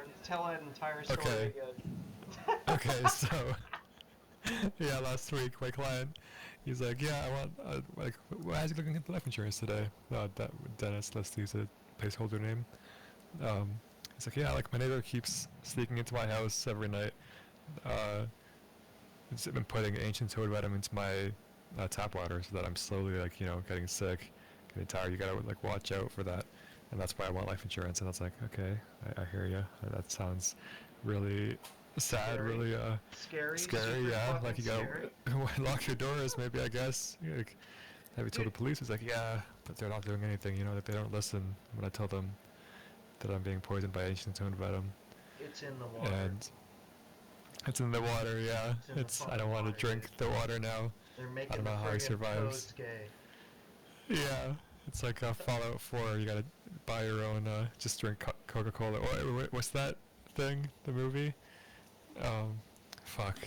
Mark. Tell an entire story Okay. again. Okay, so yeah, last week my client, he's like, yeah, I want like, why is he looking at the life insurance today? Dennis, let's use a placeholder name. He's like, yeah, like my neighbor keeps sneaking into my house every night. Uh, he's been putting ancient toad venom into my tap water, so that I'm slowly like getting sick, getting tired. You gotta like watch out for that, and that's why I want life insurance. And I was like, okay, I hear you. That sounds really sad, Scary. really Scary, scary. super Yeah, fucking like you gotta scary. lock your doors. Maybe I guess. Like, have you told the Dude, police? He's like, yeah, but they're not doing anything. That they don't listen when I tell them that I'm being poisoned by ancient toad venom, it's in the water. and it's in the water. Yeah, It's in the it's. I don't fucking want to water, dude. drink the water now. They're I don't making the know how he friggin' survives. toads gay. Yeah, it's like Fallout 4. You gotta buy your own. Just drink Coca-Cola. What's that thing? The movie? Um, fuck.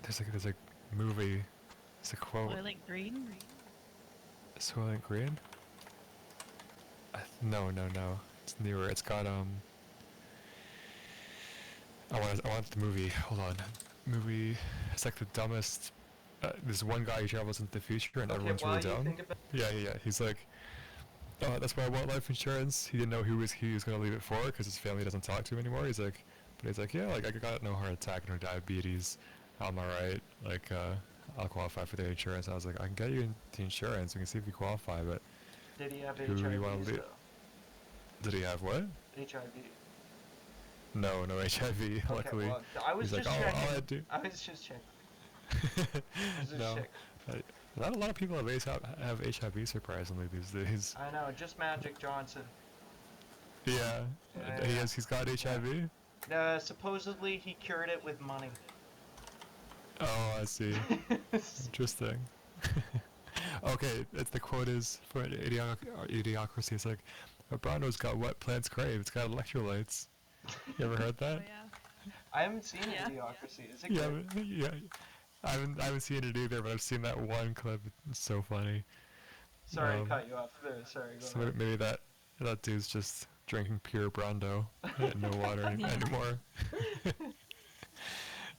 There's a movie. It's a quote. Soylent Green? Soylent Green? No. It's newer. It's got I want the movie. Hold on. Movie. It's like the dumbest. This one guy who travels into the future and Okay, everyone's really while you dumb. think about Yeah. He's like, that's why I want life insurance. He didn't know he was gonna leave it for because his family doesn't talk to him anymore. But he's like, yeah, like I got no heart attack, no diabetes. I'm alright. Like, I'll qualify for the insurance. I was like, I can get you the insurance. We can see if you qualify. But did he have who do you want HIVs to leave? though? Did he have what? HIV. No HIV. Okay, Luckily, well, I was he's like, just all I checking. do. I was just checking. I was just No, checking. not a lot of people have HIV surprisingly these days. I know, just Magic Johnson. Yeah, Yeah, he yeah. has. He's got HIV. Supposedly he cured it with money. Oh, I see. Interesting. Okay, the quote is for Idiocracy. It's like, Brando's got what plants crave. It's got electrolytes. You ever heard Oh that? yeah. I haven't seen Yeah. Idiocracy. Is it Yeah, good? yeah. I haven't seen it either, but I've seen that one clip. It's so funny. Sorry to cut you off there. Sorry, go So ahead. maybe that dude's just drinking pure Brando, no water anymore.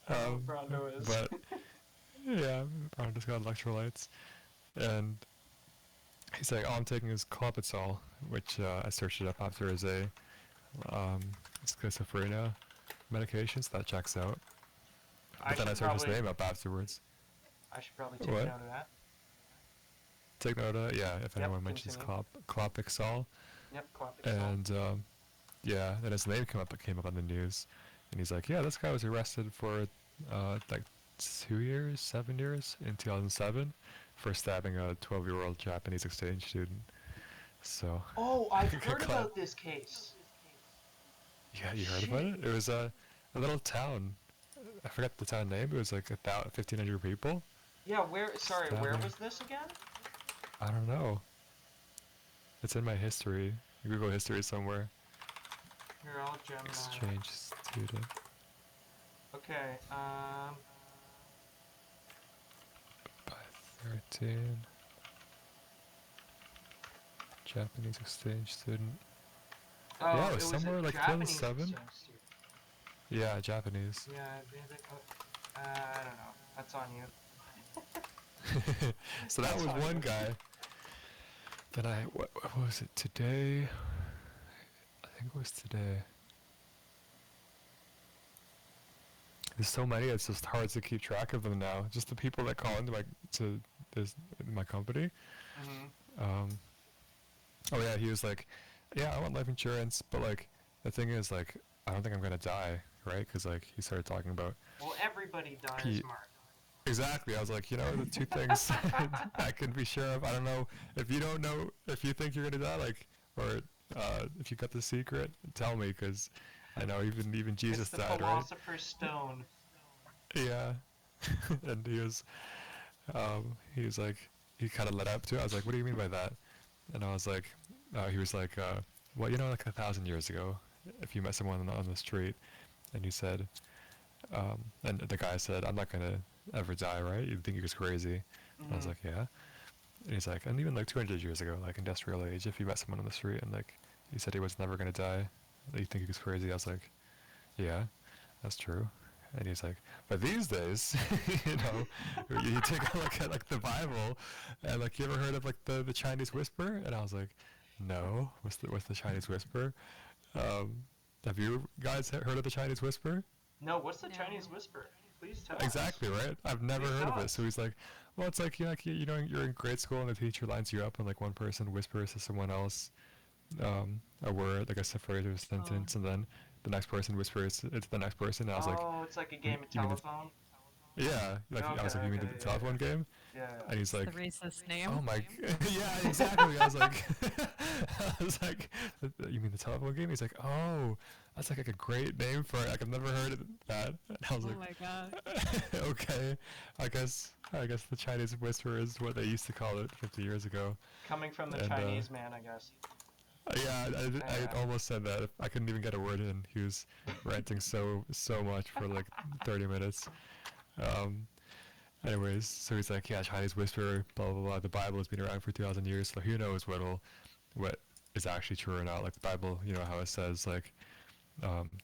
Brando is. But yeah, Brando's got electrolytes, and he's like, "Oh, I'm taking his Clopidogrel," which I searched it up after as a schizophrenia medication, so that checks out. But then I searched his name up afterwards. I should probably take What? note of that. Take note of it. Yeah, if Yep, anyone mentions continue. Clopidogrel, Yep, Clopidogrel. and yeah, then his name came up on the news, and he's like, "Yeah, this guy was arrested for like 2 years, 7 years in 2007 for stabbing a 12-year-old Japanese exchange student." So. Oh, I've heard about this case. Yeah, you heard about it? It was a little town. I forgot the town name. It was like 1,500 people. Yeah, where? Sorry, where Stabbing. was this again? I don't know. It's in my history. Google history somewhere. Here, I'll Gemini. Exchange student. Okay. By 13. Japanese exchange student. Oh, Yeah, it it was was somewhere a like Japanese 2007. exchange student. Yeah, Japanese. Yeah, I don't know. That's on you. So that That's was on one you. guy. Then what was it today? I think it was today. There's so many, it's just hard to keep track of them now. Just the people that call into my company. Mm-hmm. Oh yeah, he was like, yeah, I want life insurance, but like, the thing is, like, I don't think I'm gonna die, right? Because like, he started talking about. Well, everybody dies, He, Mark. exactly. I was like, the two things I can be sure of. I don't know if you don't know if you think you're gonna die, like, or if you got the secret, tell me, because I know even Jesus It's the died, right? Philosopher's Stone. Yeah, and he was like, he kind of led up to it. I was like, what do you mean by that? And I was like, he was like, well, like 1,000 years ago, if you met someone on the street, and you said, and the guy said, I'm not gonna ever die, right? You'd think he was crazy. And I was like, yeah. And he's like, and even like 200 years ago, like industrial age, if you met someone on the street and like he said he was never gonna die, You think he was crazy? I was like, yeah, that's true. And he's like, but these days, you know, you take a look at like the Bible, and like, you ever heard of like the Chinese whisper? And I was like, no, what's the Chinese whisper? Um, have you guys heard of the Chinese whisper? No, what's the Chinese No. whisper? Please tell us. Exactly right. I've never Please heard tell of it. So us. he's like, well, it's like, you know, you're in grade school and the teacher lines you up, and like one person whispers to someone else a word, like a phrase or a Oh. sentence, and then the next person whispers it to the next person. And I was like, Oh, it's like a game of you mean the telephone? yeah, like I Okay, was like, you mean okay, the yeah, telephone game? yeah. And he's It's the like, racist oh name. my, yeah, exactly. I was like, I was like, you mean the telephone game? He's like, oh, that's like a great name for it. Like I've never heard of that. And I was Oh like, my god. okay, I guess the Chinese whisper is what they used to call it 50 years ago. Coming from the And Chinese man, I guess. yeah, I Yeah. almost said that. I couldn't even get a word in. He was ranting so much for like 30 minutes. Um, Anyways, so he's like, yeah, Chinese whisper, blah blah blah. The Bible has been around for 2,000 years, so who knows what is actually true or not. Like the Bible, you know how it says like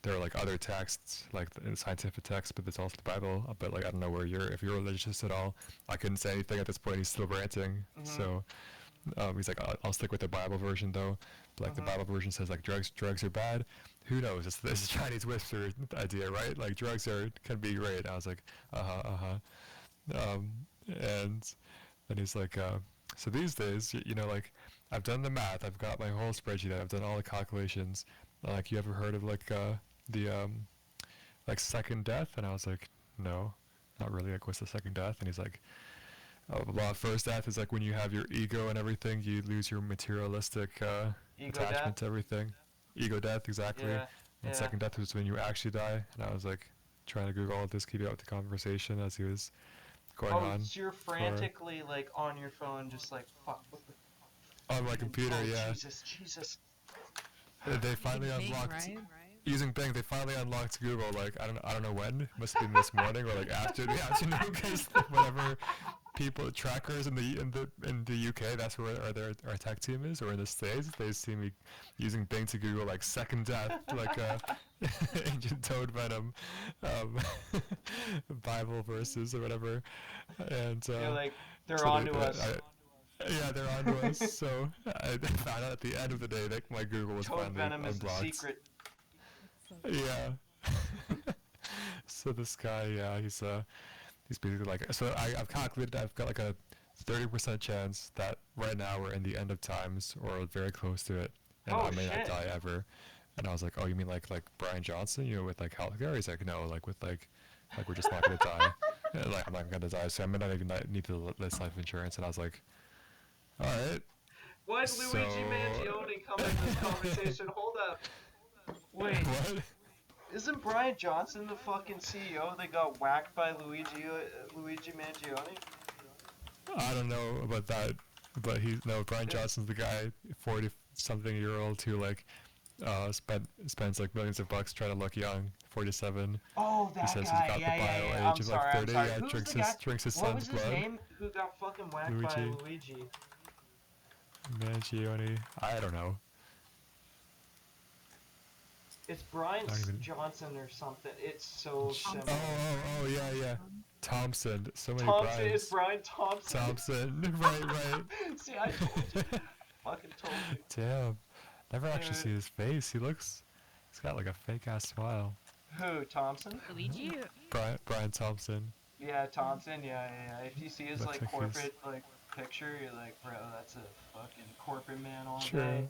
there are like other texts, like the scientific texts, but there's also the Bible. But like I don't know if you're religious at all. I couldn't say anything at this point. He's still ranting. Mhm. So he's like, I'll stick with the Bible version though. But like the Mhm. Bible version says like drugs are bad. Who knows? It's a Chinese whisper idea, right? Like drugs can be great. I was like, uh huh. Um, and then he's like, so these days, you know, like I've done the math. I've got my whole spreadsheet. I've done all the calculations. Like, you ever heard of like the like second death? And I was like, no, not really. Like, what's the second death? And he's like, oh, well, first death is like when you have your ego and everything. You lose your materialistic Ego death? attachment to everything. Ego death, exactly. Yeah. And Yeah. second death is when you actually die. And I was like, trying to Google all this, keep up with the conversation as he was going Oh, on so you're for frantically like on your phone, just like fuck. What the? on my computer. Oh Yeah, Jesus, Jesus. they Using finally Bing, unlocked right? using Bing. They finally unlocked Google. Like I don't know when. Must have been this morning or like after the afternoon, because whenever people trackers in the UK, that's where our tech team is, or in the States, they see me using Bing to Google like second death, like ancient toad venom, um, Bible verses or whatever, and You're like, they're so onto us. yeah, they're onto us. So I found out at the end of the day that my Google was Toad finally venom is the unblocked. secret. So Yeah. So this guy, yeah, he's basically like, so I've calculated I've got like a 30% chance that right now we're in the end of times or very close to it, and Oh I may not shit. die ever. And I was like, oh, you mean like Brian Johnson, you know, with like healthcare? He's like, no, like with like we're just not gonna die. And, like I'm not gonna die, so I may not even need to list life insurance. And I was like, all right, Why'd so Luigi Mangione come in this conversation? Hold up. Wait, what? isn't Brian Johnson the fucking CEO that got whacked by Luigi Mangione? I don't know about that, but Brian Yeah. Johnson's the guy, 40-something-year-old who like spends like millions of bucks trying to look young. 47. Oh, He that says he's guy. got the Yeah, yeah, bio yeah. age I'm of like sorry. I'm 30. sorry. Yeah, Who's the guy? drinks his What was son's his blood. name? Who got fucking whacked by Luigi Luigi? Mangione. I don't know. It's Brian I don't even. Johnson or something. It's so Thompson. similar. Oh yeah, yeah. Thompson. So many Thompson is Brian's. Brian Thompson. Thompson. Right. See, I told you. Fucking told you. Damn. Never actually Anyway. seen his face. He's got like a fake ass smile. Who? Thompson? Luigi? Brian Thompson. Yeah, Thompson. Yeah, yeah, yeah. If you see his Looks like like he's- corporate like picture, you're like, bro, that's a fucking corporate man all Sure. day.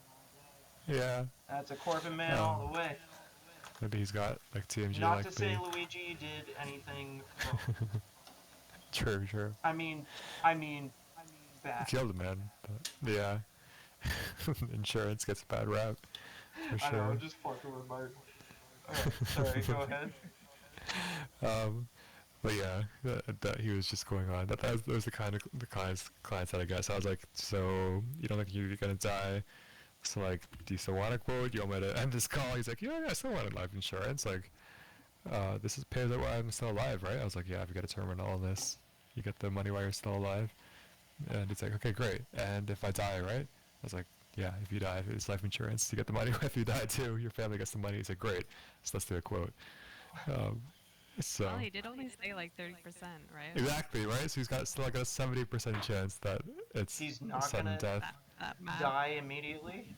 Yeah. That's a corporate man all the way. Maybe he's got like TMG Not like to say me. Luigi did anything wrong. True. I mean, He bad. killed a man, but yeah. Insurance gets a bad rap, for I know, sure. I'm just fucking with Mark. Sorry, go ahead. But yeah, that he was just going on. That was the kind of the clients that I guess. I was like, so you don't think you're gonna die? So like, do you still want a quote? You want me to end this call? He's like, yeah, I still want life insurance. Like, this is pays out while I'm still alive, right? I was like, yeah, if you get a terminal illness, you get the money while you're still alive. And he's like, okay, great. And if I die, right? I was like, yeah, if you die, it's life insurance. You get the money if you die too. Your family gets the money. He said, great. So let's do a quote. Um, so Well, he did only say like 30%, right? exactly right. So he's got still like a 70% chance that it's He's a not sudden gonna death. That math. die immediately.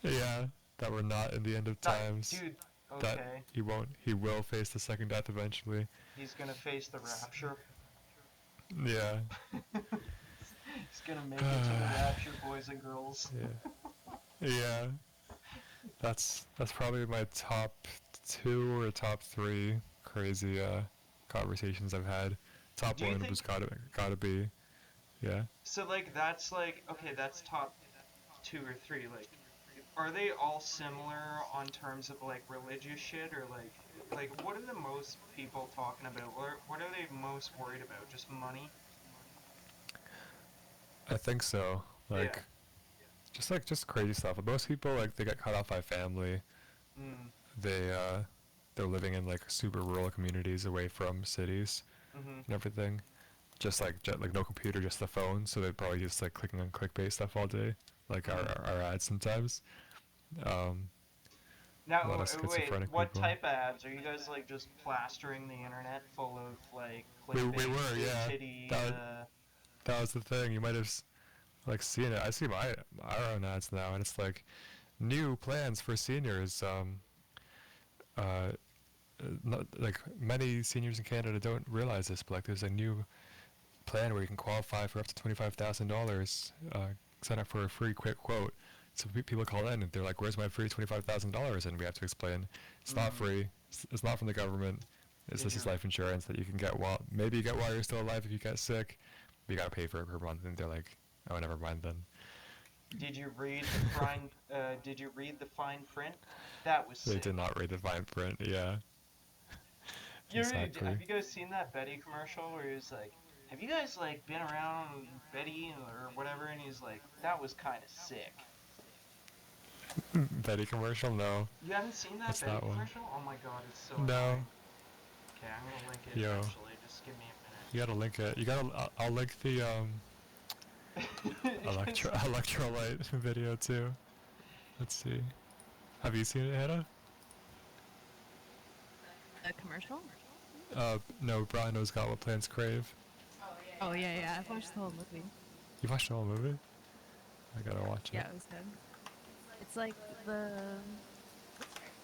Yeah, that we're not in the end of That times. dude. That Okay. he won't. He will face the second death eventually. He's gonna face the rapture. Yeah. He's gonna make it to the rapture, boys and girls. Yeah. Yeah. That's probably my top 2 or top 3 crazy conversations I've had. Top Do you one think was gotta be, yeah. so? Like that's like okay, that's top 2 or 3. Like, are they all similar on terms of like religious shit or like what are the most people talking about? What are they most worried about? Just money? I think so. Yeah. Just crazy stuff. Most people like they get cut off by family. Mm. They're living in like super rural communities away from cities Mhm. and everything. Like no computer, just the phone. So they're probably just like clicking on clickbait stuff all day, like our ads sometimes. Um, a lot Now, of wait, schizophrenic what people. type of ads? Are you guys like just plastering the internet full of like We clickbait, were, boob yeah. titty? That was the thing. You might have like seen it. I see our own ads now, and it's like new plans for seniors. Uh, Not, like many seniors in Canada don't realize this, but like there's a new plan where you can qualify for up to $25,000. Sign up for a free quick quote. So people call in and they're like, "Where's my free $25,000?" And we have to explain it's not free. It's not from the government. Did This you is life insurance that you can get while maybe you get while you're still alive if you get sick. But you gotta pay for it per month. And they're like, "Oh, never mind then." did you read the fine did you read the fine print? That was They sick. did not read the fine print. Yeah, Have exactly. you guys seen that Betty commercial where he's like, "Have you guys like been around Betty or whatever?" And he's like, "That was kind of sick." Betty commercial? No, You haven't seen that what's Betty that one? commercial? Oh my god, it's so No. annoying. Okay, I'm gonna link it Yo, eventually. Just give me you gotta link it. You gotta. I'll link the a minute. electrolyte video too. Let's see. Have you seen it, Hannah? The commercial? No. Brano's got what plants crave. Oh yeah, yeah. I've watched the whole movie. You watched the whole movie? I gotta watch it. Yeah, it was good. It's like the.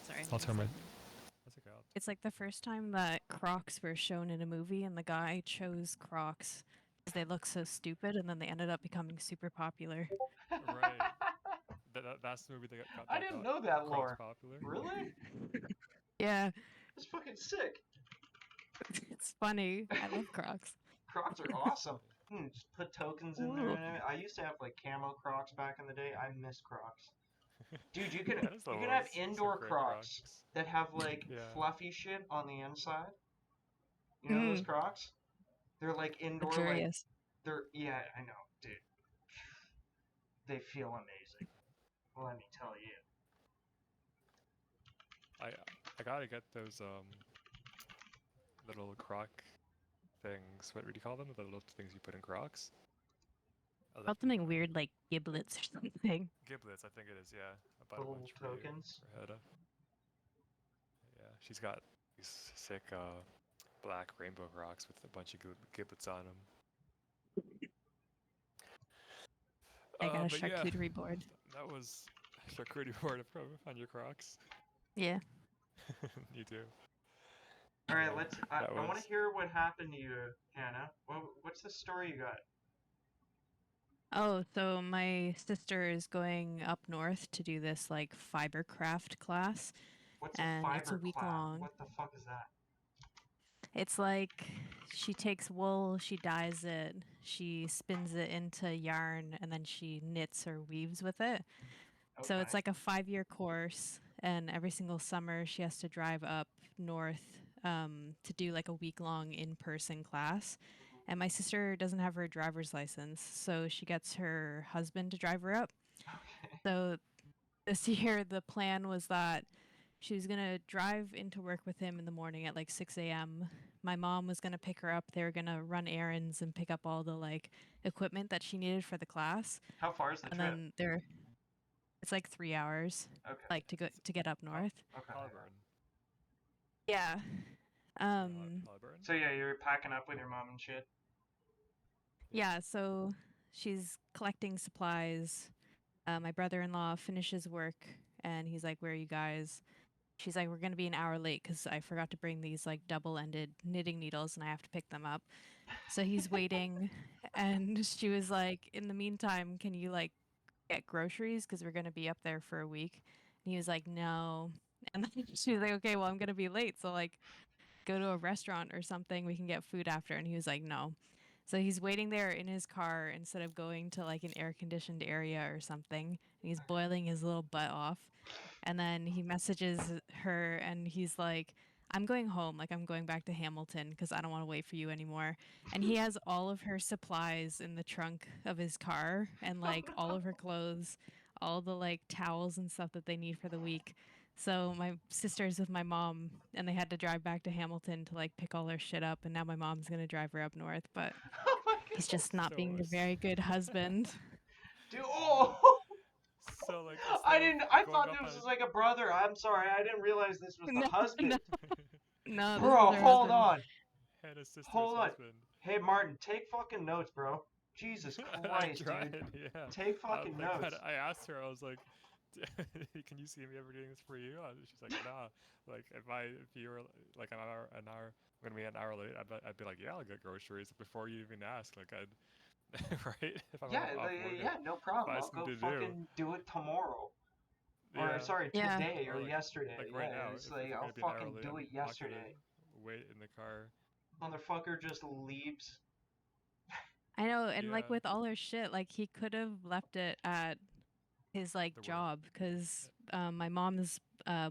Sorry. I'll give turn me a my. second. That's okay. It's like the first time that Crocs were shown in a movie, and the guy chose Crocs because they look so stupid, and then they ended up becoming super popular. Right. That's the movie I didn't know that Crocs lore. popular. Really? Yeah, That's fucking sick. it's funny. I love Crocs. Crocs are awesome. Just put tokens in there. And I used to have like camo Crocs back in the day. I miss Crocs. Dude, That is the you can have most indoor super Crocs Crocs. that have like Yeah. fluffy shit on the inside. You know those Mm, Crocs? They're like indoor, like luxurious. they're yeah, I know, dude. They feel amazing. Let me tell you. I gotta get those little Croc things. What would you call them? The little things you put in Crocs. I Called left them something weird like giblets or something. Giblets, I think it is. Yeah, I bought a Little bunch tokens. for Hedda. Yeah, she's got these sick black rainbow Crocs with a bunch of giblets on them. I got a But yeah, charcuterie board. that was charcuterie board on your Crocs. Yeah. You do. All right, Yeah, let's. that I want to was. hear what happened to you, Hannah. What's the story you got? Oh, so my sister is going up north to do this like fiber craft class, What's a and it's a fiber week clap? long. What the fuck is that? It's like she takes wool, she dyes it, she spins it into yarn, and then she knits or weaves with it. So Okay. it's like a 5-year course, and every single summer she has to drive up north to do like a week long in person class. And my sister doesn't have her driver's license, so she gets her husband to drive her up. Okay. So this year, the plan was that she was going to drive into work with him in the morning at like 6 a.m. My mom was going to pick her up. They were going to run errands and pick up all the like equipment that she needed for the class. How far is the And trip? then It's like 3 hours, Okay. like to get up north. Okay. Halliburton. Yeah. Um. Halliburton. So yeah, you're packing up with your mom and shit. Yeah. So she's collecting supplies. My brother-in-law finishes work, and he's like, "Where are you guys?" She's like, "We're gonna be an hour late because I forgot to bring these like double-ended knitting needles, and I have to pick them up." So he's waiting, and she was like, "In the meantime, can you like get groceries because we're gonna be up there for a week?" And he was like, "No." And then she was like, "Okay, well, I'm gonna be late, so like go to a restaurant or something. We can get food after." And he was like, "No." So he's waiting there in his car instead of going to like an air conditioned area or something. And he's boiling his little butt off. And then he messages her and he's like, "I'm going home. Like, I'm going back to Hamilton because I don't want to wait for you anymore." And he has all of her supplies in the trunk of his car and Oh like all no. of her clothes, all the like towels and stuff that they need for the week. So my sister's with my mom and they had to drive back to Hamilton to like pick all her shit up. And now my mom's going to drive her up north, but Oh my he's god. just not being So a very good husband. Dude, oh! so like instead of I going thought up this on was like a brother. I'm sorry, I didn't realize this was the No, husband. no, no, this is Bro, her hold husband. on. Hannah's sister's Hold on. husband. Hey, Martin, take fucking notes, bro. Jesus I Christ, dude. tried, yeah. Take fucking Like notes. I asked her, I was like, "Can you see me ever doing this for you?" She's like, "Nah." Like if you were like an hour, I'm gonna be an hour late. I'd be like, "Yeah, I'll get groceries before you even ask." Like I'd right if I'm Yeah, off work, I'd yeah, no problem. find I'll something go to do. fucking do it tomorrow. Or, Yeah, sorry, Yeah. today or or yesterday. like right Yeah, now, it's if like, I'm I'll gonna be an hour fucking late, do I'm it not gonna yesterday. wait in the car. Motherfucker just leaves. I know, and like Yeah, with all her shit, like he could have left it at his like the work. job because my mom's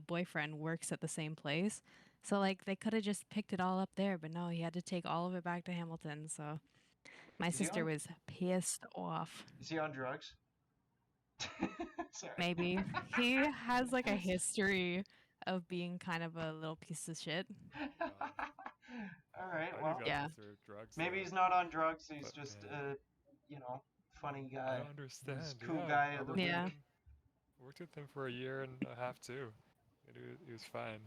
boyfriend works at the same place. So like they could have just picked it all up there, but no, he had to take all of it back to Hamilton. So my Is he sister on, was pissed off. is he on drugs? Sorry. Maybe he has like a history of being kind of a little piece of shit. God, Alright, how do you well, got Yeah. through drugs maybe though? he's not on drugs, he's But just man, you know, funny I guy. don't He's understand. cool Yeah, guy I of the worked with Yeah. week. him. Worked with him for a year and a half too. And he was fine.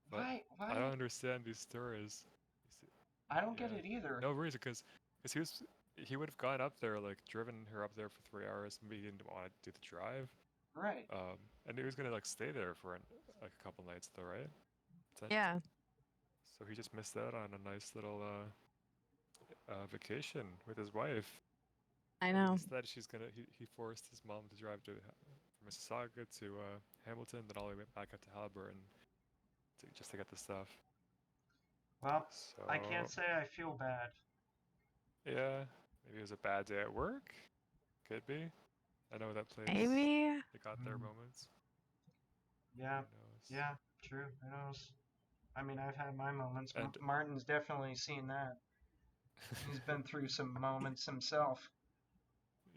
But I don't Why? understand these stories. I don't get Yeah, it either. no reason, cause he would have gone up there, like driven her up there for 3 hours. Maybe he didn't want to do the drive. Right. And he was gonna like stay there for like a couple nights though, right? Yeah. So he just missed out on a nice little vacation with his wife. I And know. instead, he forced his mom to drive from Mississauga to Hamilton, then all the way back up to Halliburton just to get the stuff. Well, I can't So say I feel bad. yeah, maybe it was a bad day at work. Could be. I know that place. Maybe. They got their Mm, moments. yeah, Who knows? yeah, true. Who knows? I mean, I've had my moments. And Martin's definitely seen that. He's been through some moments himself.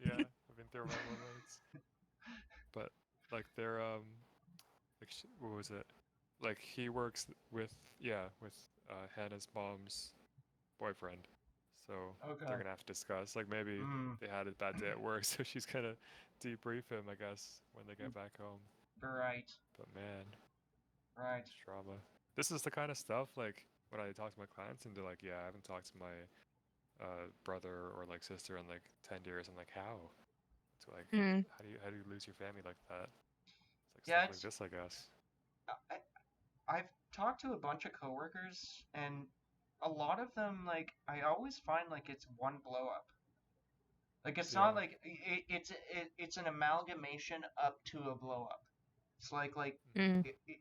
yeah, I've been through my moments. But like they're like what was it? Like he works with Hannah's mom's boyfriend. So they're Okay. gonna have to discuss. Like maybe Mm, they had a bad day at work, so she's gonna debrief him, I guess, when they get back home. right, But man, right. it's drama. This is the kind of stuff like when I talk to my clients and they're like, "Yeah, I haven't talked to my brother or like sister in like 10 years." I'm like, "How?" It's like, Mm. how do you lose your family like that? It's like Yeah, stuff like it's. this, I guess. I, I've talked to a bunch of coworkers, and a lot of them, like, I always find like it's one blow up. Like, it's not Yeah. like it's an amalgamation up to a blow up. It's like Mm. it, it,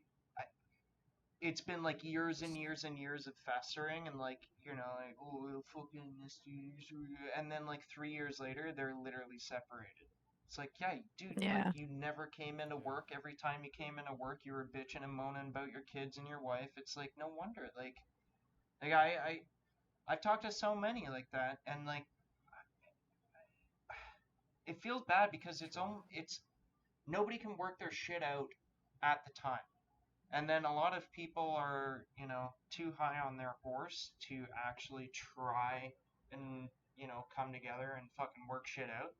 it's been like years and Just years and years of festering and like like, oh, we'll fucking miss you, and then like 3 years later they're literally separated. It's like, yeah, dude, like Yeah. you never came into yeah. work. Every time you came into work you were bitching and moaning about your kids and your wife. It's like, no wonder. Like I've talked to so many like that, and like it feels bad because True. it's nobody can work their shit out at the time. And then a lot of people are, too high on their horse to actually try and, come together and fucking work shit out.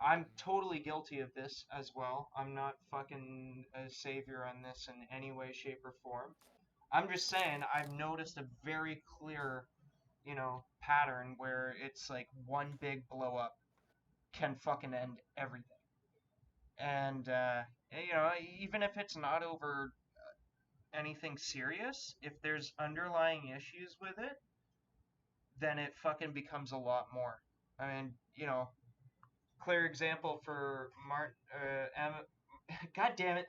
I'm totally guilty of this as well. I'm not fucking a savior on this in any way, shape, or form. I'm just saying I've noticed a very clear, pattern where it's like one big blow up can fucking end everything. And even if it's not over anything serious, if there's underlying issues with it, then it fucking becomes a lot more. I mean, clear example for Martin. God damn it,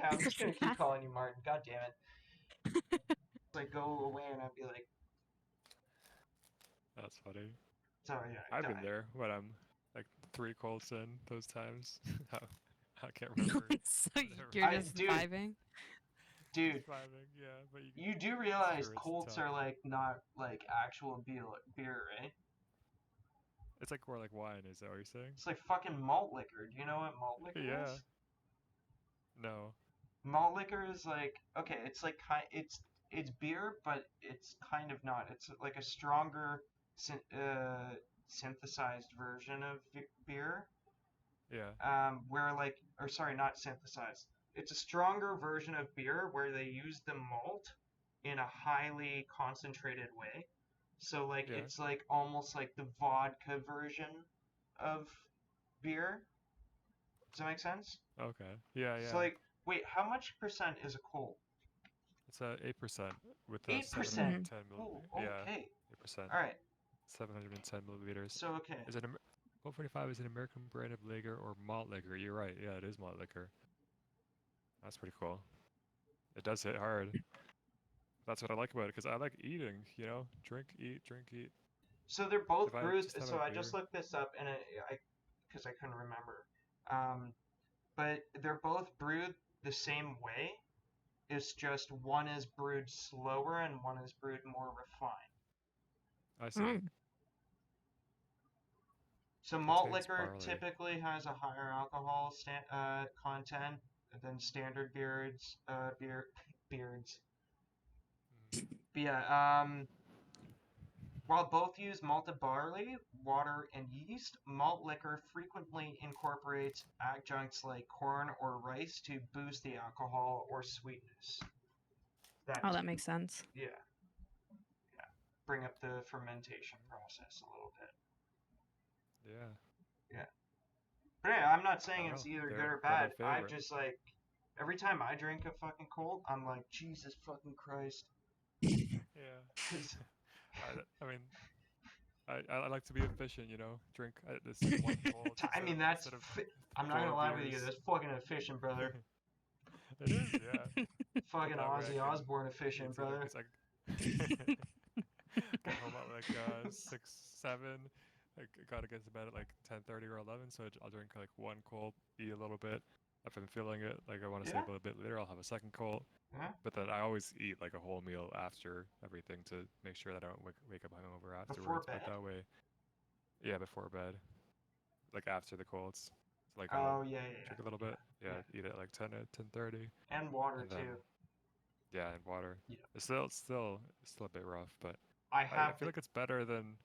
I'm just gonna keep calling you Martin. God damn it. Like go away, and I'd be like, That's funny. sorry, yeah, I've been there when I'm like 3 colds in those times. I can't remember. So you're just dude, vibing? Dude, Just vibing, yeah, but you do it's realize true, it's Colts tough. are like not like actual beer, right? It's like more like wine, is that what you're saying? It's like fucking malt liquor. Do you know what malt liquor Yeah. is? No. Malt liquor is like okay, it's like it's beer, but it's kind of not. It's like a stronger synthesized version of beer. Yeah. Where like, or sorry, not synthesized. It's a stronger version of beer where they use the malt in a highly concentrated way. So like Yeah. it's like almost like the vodka version of beer. Does that make sense? Okay. Yeah, So yeah. like, wait, how much percent is a cold? It's 8% with 8%. 710 Oh, milliliters. Yeah, okay. 8%. All right. 710 milliliters. So okay. Is it 1245 is an American brand of lager or malt liquor? You're right. Yeah, it is malt liquor. That's pretty cool. It does hit hard. That's what I like about it because I like eating. Drink, eat, drink, eat. So they're both If I brewed. just have So a I just beer, looked this up and because I couldn't remember. But they're both brewed the same way. It's just one is brewed slower and one is brewed more refined. I see. Mm. So malt Contains liquor barley. typically has a higher alcohol content than standard beards. But yeah, while both use malted barley, water, and yeast, malt liquor frequently incorporates adjuncts like corn or rice to boost the alcohol or sweetness. Oh, that makes sense. Yeah, bring up the fermentation process a little bit. Yeah. Yeah. But yeah, I'm not I saying don't it's know. either good or They're my bad. I favorite. just like every time I drink a fucking cold, I'm like, Jesus fucking Christ. Yeah. 'Cause I mean, I like to be efficient, drink this one cold I mean, instead of I'm not 4 gonna lie with you. beers. That's fucking efficient, brother. It is, yeah. But Fucking that way I Ozzy can Osbourne eat efficient, something brother. because I get home at like 6, 7. I gotta get to bed at like 10:30 or 11, so I'll drink like one cold, eat a little bit. If I'm feeling it, like I want to Yeah. save a bit later, I'll have a second cold. Yeah. But then I always eat like a whole meal after everything to make sure that I don't wake up hungover Before afterwards. But bed. that way, yeah, before bed, like after the colds, so like I'll Oh yeah, drink a little bit. Yeah, eat at like 10:30, And water and then too. yeah, and water. Yeah. It's still a bit rough, but I I have feel like it's better than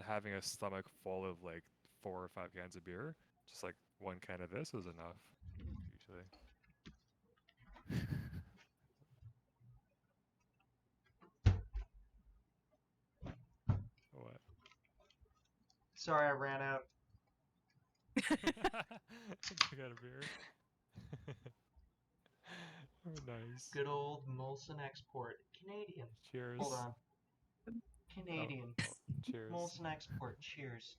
having a stomach full of like 4 or 5 cans of beer. Just like one can of this is enough, usually. What? Sorry, I ran out. You got a beer? Oh, nice. Good old Molson Export. Canadian. Cheers. Hold on. Canadian. Oh, cheers. Molson Export. Cheers.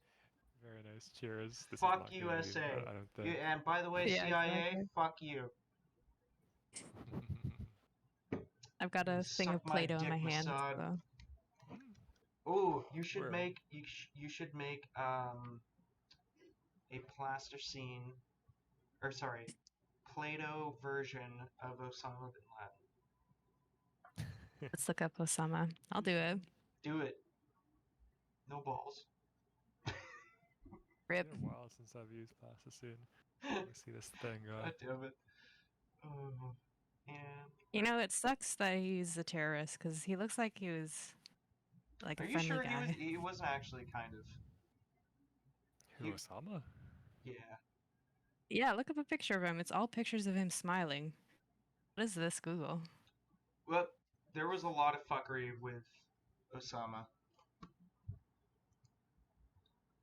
Very nice. Cheers. This Fuck is not USA. Canadian, I don't think. And by the way, Yeah, CIA, exactly. fuck you. I've got a thing Suck of my Play-Doh in dick, my hand, Mossad. so. Oh, you should Where? make a plasticine, or sorry, Play-Doh version of Osama bin Laden. Let's look up Osama. I'll do it. Do it. No balls. Rip. It's been a while since I've used plasticine. Let me see this thing. God damn it. Oh, yeah. You know, it sucks that he's a terrorist because he looks like he was like Are a you friendly sure guy. he wasn't actually kind of? Who, Osama? Yeah. Yeah, look up a picture of him. It's all pictures of him smiling. What is this, Google? Well, there was a lot of fuckery with Osama.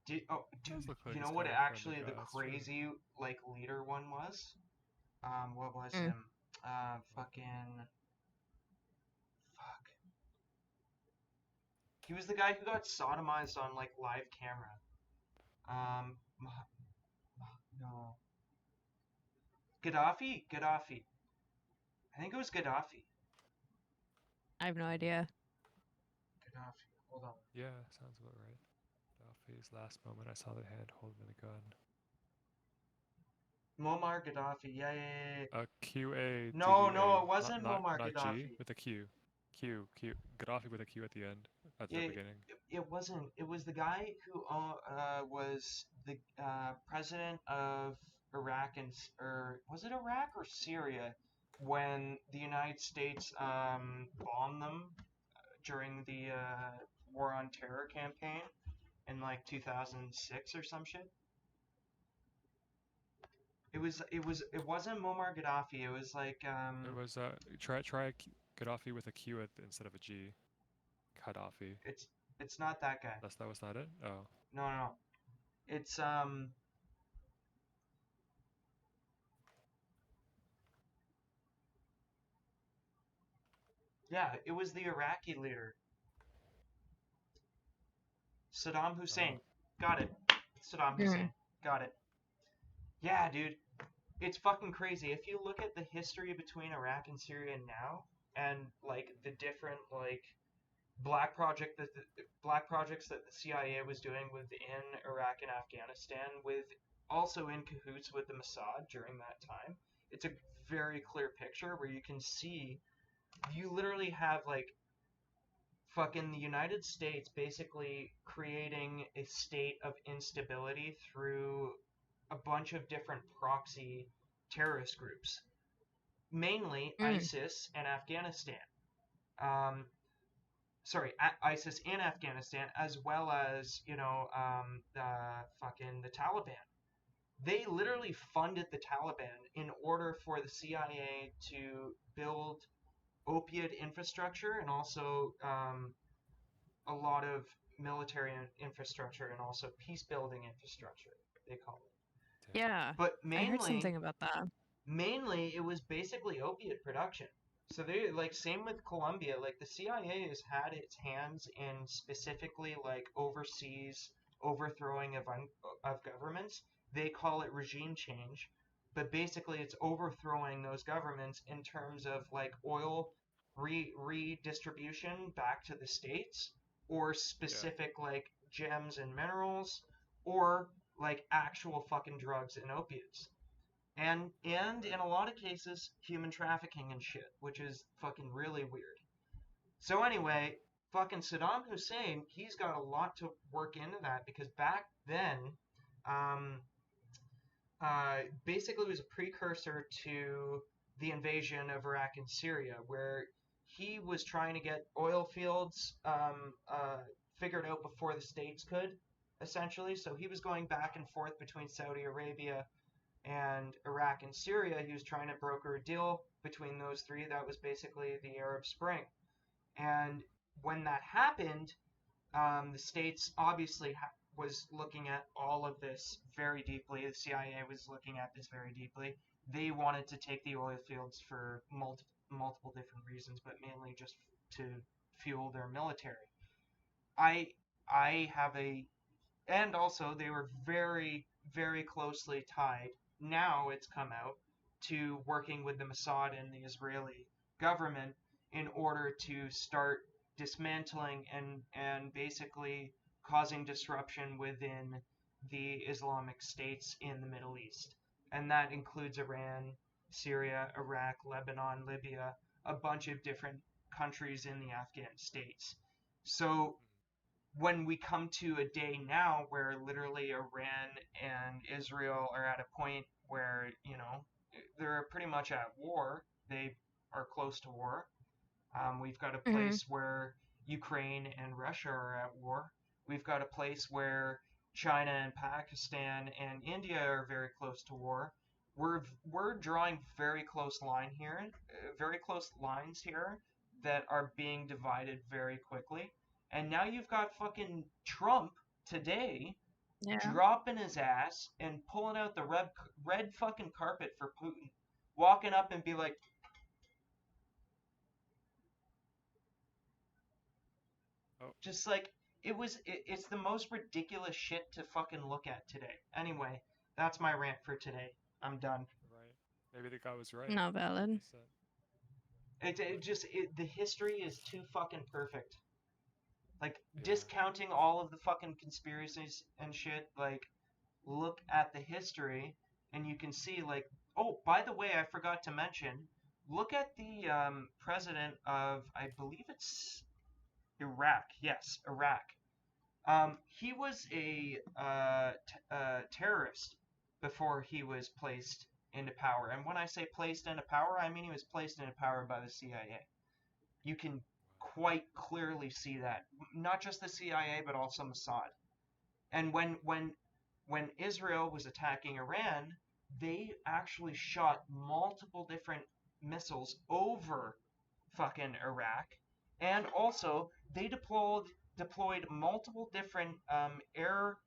Does Dude, look like you he's know what kind of a friendly actually the guy. That's true. crazy like leader one was? What was Mm. him? Fucking fuck. He was the guy who got sodomized on like live camera. Um, no, Gaddafi. Gaddafi. I think it was Gaddafi. I have no idea. Gaddafi. Hold on. Yeah, sounds about right. Gaddafi's last moment, I saw the hand holding the gun. Muammar Gaddafi. Yeah, yeah, yeah. QADDA, No, it not wasn't not Muammar not G Gaddafi. with a Q. Q. Gaddafi with a Q at the end, at the It, beginning. it wasn't. It was the guy who was the president of Iraq or was it Iraq or Syria when the United States bombed them during the War on Terror campaign in like 2006 or some shit. It wasn't Muammar Gaddafi. It was like It was Gaddafi with a Q instead of a G. Gaddafi. it's it's not that guy. That was not it. Oh, No, no, no. It's yeah, it was the Iraqi leader, Saddam oh, Hussein. Got it. Saddam Mm. Hussein. Got it. Yeah, dude. It's fucking crazy. If you look at the history between Iraq and Syria now and like the different like black projects that the CIA was doing within Iraq and Afghanistan with also in cahoots with the Mossad during that time. It's a very clear picture where you can see you literally have like fucking the United States basically creating a state of instability through a bunch of different proxy terrorist groups, mainly Mm. ISIS and Afghanistan. Um, ISIS in Afghanistan, as well as the Taliban. They literally funded the Taliban in order for the CIA to build opiate infrastructure and also a lot of military infrastructure and also peace building infrastructure, they call it. damn. Yeah, But I heard mainly, something about that. mainly it was basically opiate production. So they like same with Colombia, like the CIA has had its hands in specifically like overseas overthrowing of governments. They call it regime change, but basically it's overthrowing those governments in terms of like oil redistribution back to the states or Yeah, specific like gems and minerals or like actual fucking drugs and opiates and in right. a lot of cases human trafficking and shit, which is fucking really weird. So anyway, fucking Saddam Hussein, he's got a lot to work into that because back then, um, basically was a precursor to the invasion of Iraq and Syria, where he was trying to get oil fields figured out before the states could, essentially. So he was going back and forth between Saudi Arabia and Iraq and Syria. He was trying to broker a deal between those three. That was basically the Arab Spring. And when that happened, the states obviously was looking at all of this very deeply. The CIA was looking at this very deeply. They wanted to take the oil fields for multiple different reasons, but mainly just to fuel their military. I I have a and also they were very very closely tied, now it's come out, to working with the Mossad and the Israeli government in order to start dismantling and basically causing disruption within the Islamic states in the Middle East, and that includes Iran, Syria, Iraq, Lebanon, Libya, a bunch of different countries in the Afghan states. So when we come to a day now where literally Iran and Israel are at a point where, they're pretty much at war, they are close to war. We've got a Hmm. place where Ukraine and Russia are at war. We've got a place where China and Pakistan and India are very close to war. We're drawing very close very close lines here that are being divided very quickly. And now you've got fucking Trump today Yeah. dropping his ass and pulling out the red fucking carpet for Putin, walking up and be like, Oh. just like it's the most ridiculous shit to fucking look at today. Anyway, that's my rant for today. I'm done. Right. Maybe the guy was right. Not valid. He said. The history is too fucking perfect. Like, Yeah. discounting all of the fucking conspiracies and shit, like, look at the history and you can see, like, oh, by the way, I forgot to mention, look at the president of, I believe it's Iraq. Yes, Iraq. He was a terrorist before he was placed into power. And when I say placed into power, I mean he was placed into power by the CIA. You can quite clearly see that. Not just the CIA, but also Mossad. And when Israel was attacking Iran, they actually shot multiple different missiles over fucking Iraq. And also, they deployed multiple different air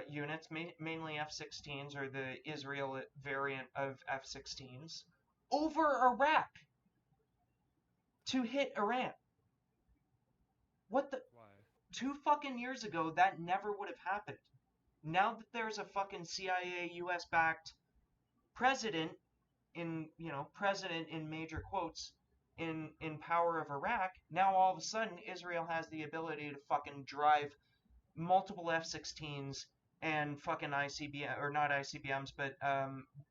units, mainly F-16s or the Israel variant of F-16s, over Iraq to hit Iran. What the? Why? 2 fucking years ago, that never would have happened. Now that there's a fucking CIA US backed president president in major quotes in power of Iraq, now all of a sudden Israel has the ability to fucking drive multiple F-16s and fucking ICBM, or not ICBMs, but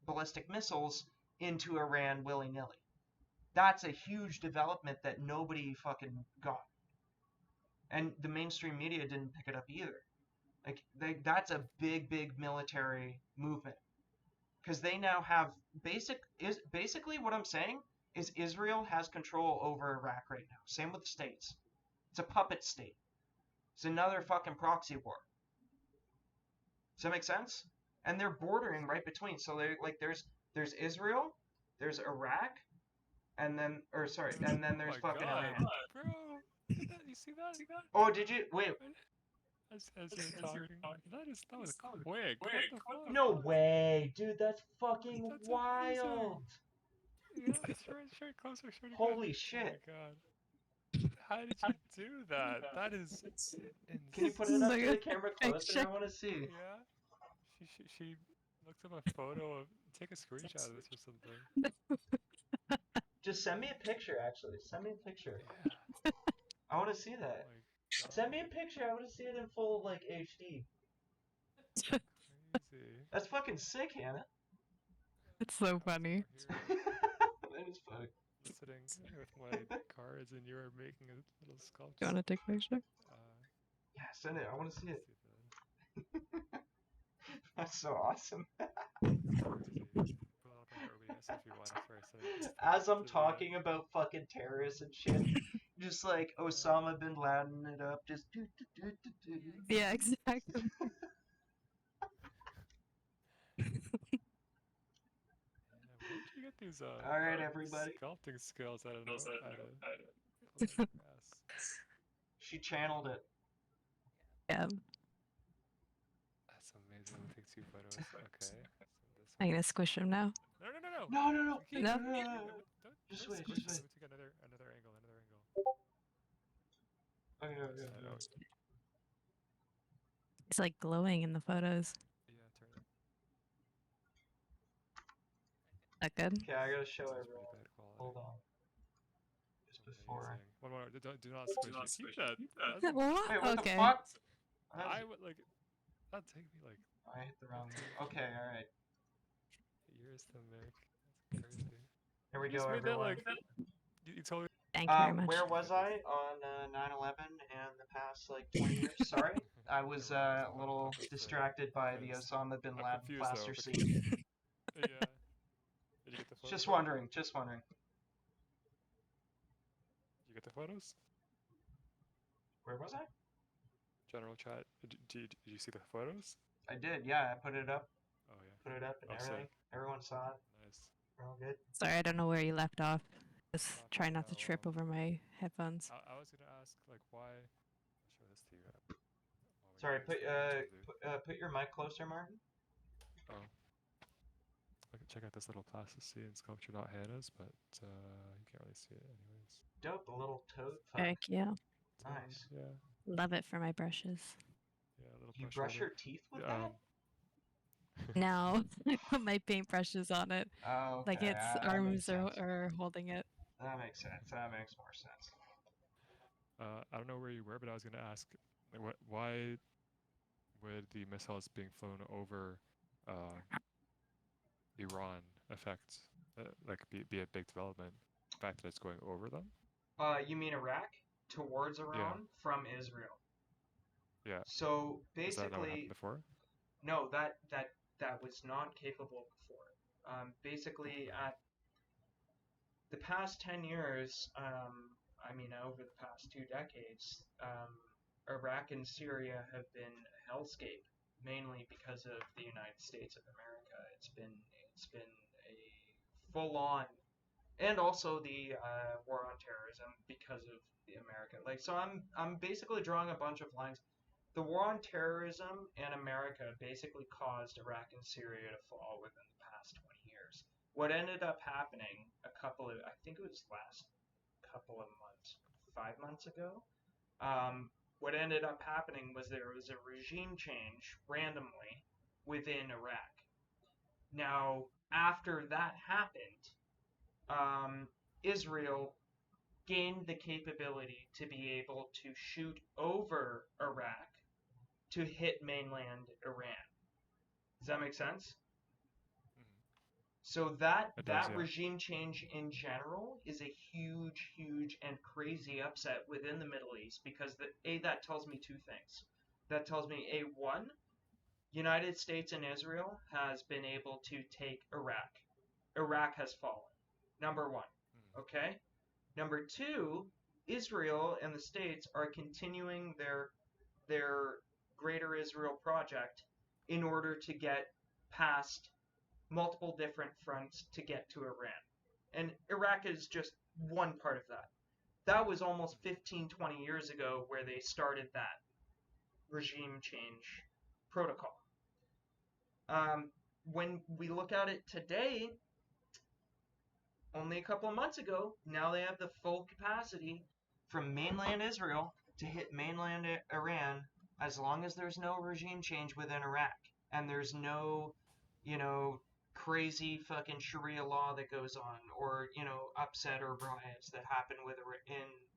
ballistic missiles into Iran willy-nilly. That's a huge development that nobody fucking got. And the mainstream media didn't pick it up either. Like, that's a big military movement. Because they now have basically what I'm saying is Israel has control over Iraq right now. Same with the states. It's a puppet state. It's another fucking proxy war. Does that make sense? And they're bordering right between. So they're like there's Israel, there's Iraq, and then there's Oh my fucking God, Iran. bro! Look at that. You see that? Oh, did you wait? As you're talking, that was quick. What the fuck? No way, dude. That's fucking That's wild. amazing. Yeah, show it closer. Show it again. Holy shit. Oh my God. How did you do that? That is insane. Can you put it up to the camera closer? I want to see. Yeah. She looked up a photo of. Take a screenshot of this or something. Just send me a picture, actually. Send me a picture. Yeah. I want to see that. Oh Send me a picture. I want to see it in full, like, HD. Crazy. That's fucking sick, Hannah. It's so funny. That is funny. Sitting with my cards and you are making a little sculpture. You want to take a picture? Yeah, send it. I want to see it. See that. That's so awesome. As I'm talking about fucking terrorists and shit, just like Osama bin Laden it up, just do. Yeah, exactly. Where'd you get these Alright, everybody. sculpting skills? I don't know. She channeled it. Yeah. That's amazing. Let me take 2 photos. Okay. I'm gonna squish him now. No. No. Don't Just squish wait. it. Let me take another angle. Okay. It's like glowing in the photos. Yeah, turn it. That good? Okay, I gotta show This is everyone. pretty bad quality. Hold on. Just before. Amazing. One more. Do not squish it. Keep that. What? Wait, what Okay. the fuck? I would like. That'd take me like I hit the wrong one. Okay, alright. years to make. That's crazy. Here we You just go, made that, everyone. like, you told me. Thank you very much. Where was I on 9/11 and the past, like, 20 years? Sorry. I was a little distracted by the Osama bin I'm Laden confused, plaster though, scene. Yeah. Did you get the photos? Just wondering. Did you get the photos? Where was I? general chat. Did you see the photos? I did, yeah. I put it up, Oh yeah. and Oh everything. sick. Everyone saw it. Nice. We're all good. Sorry, I don't know where you left off. Just try not to No. trip over my headphones. I was gonna ask like why. I'll show this to you while we Sorry, get this little interlude. put your mic closer, Martin. Oh. Check out this little plasticine sculpture, not Hannah's, but you can't really see it anyways. Dope, a little toad fuck. Very cute. Nice. Yeah. Love it for my brushes. Yeah, a little You brush brush holder. your teeth with that? Now I put my paintbrushes on it. Oh, okay. Like its That makes arms sense. are holding it. That makes sense. That makes more sense. I don't know where you were, but I was gonna ask, like, why would the missiles being flown over Iran affect, like, be a big development? The fact that it's going over them? You mean Iraq? Towards Yeah, Iran from Israel. yeah. So Is that not what happened basically, before? no, that was not capable before. Basically, Okay. at the past 10 years, I mean, over the past 2 decades, Iraq and Syria have been a hellscape, mainly because of the United States of America. It's been a full-on, and also the war on terrorism because of the America. Like, so I'm basically drawing a bunch of lines. The war on terrorism and America basically caused Iraq and Syria to fall within the past 20 years. What ended up happening I think it was last couple of months, 5 months ago, what ended up happening was there was a regime change randomly within Iraq. Now, after that happened, Israel gained the capability to be able to shoot over Iraq to hit mainland Iran. Does that make sense? Mm-hmm. So that It does, that yeah. regime change in general is a huge, huge and crazy upset within the Middle East because that tells me two things. That tells me one, United States and Israel has been able to take Iraq. Iraq has fallen. Number one. Mm-hmm. Okay? Number two, Israel and the States are continuing their Greater Israel project in order to get past multiple different fronts to get to Iran. And Iraq is just one part of that. That was almost Mm-hmm. 15, 20 years ago where they started that regime change protocol. When we look at it today, only a couple of months ago, now they have the full capacity from mainland Israel to hit mainland Iran as long as there's no regime change within Iraq and there's no, you know, crazy fucking Sharia law that goes on or, upset or riots that happen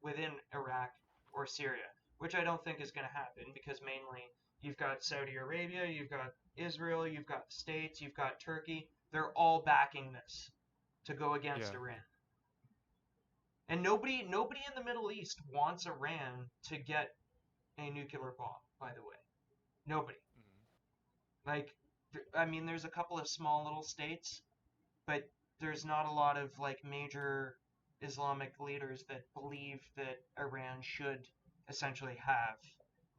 within Iraq or Syria, which I don't think is going to happen because mainly you've got Saudi Arabia, you've got Israel, you've got the States, you've got Turkey. They're all backing this to go against Yeah. Iran. And nobody in the Middle East wants Iran to get a nuclear bomb, by the way. Nobody. Mm-hmm. Like, I mean, there's a couple of small little states, but there's not a lot of, like, major Islamic leaders that believe that Iran should essentially have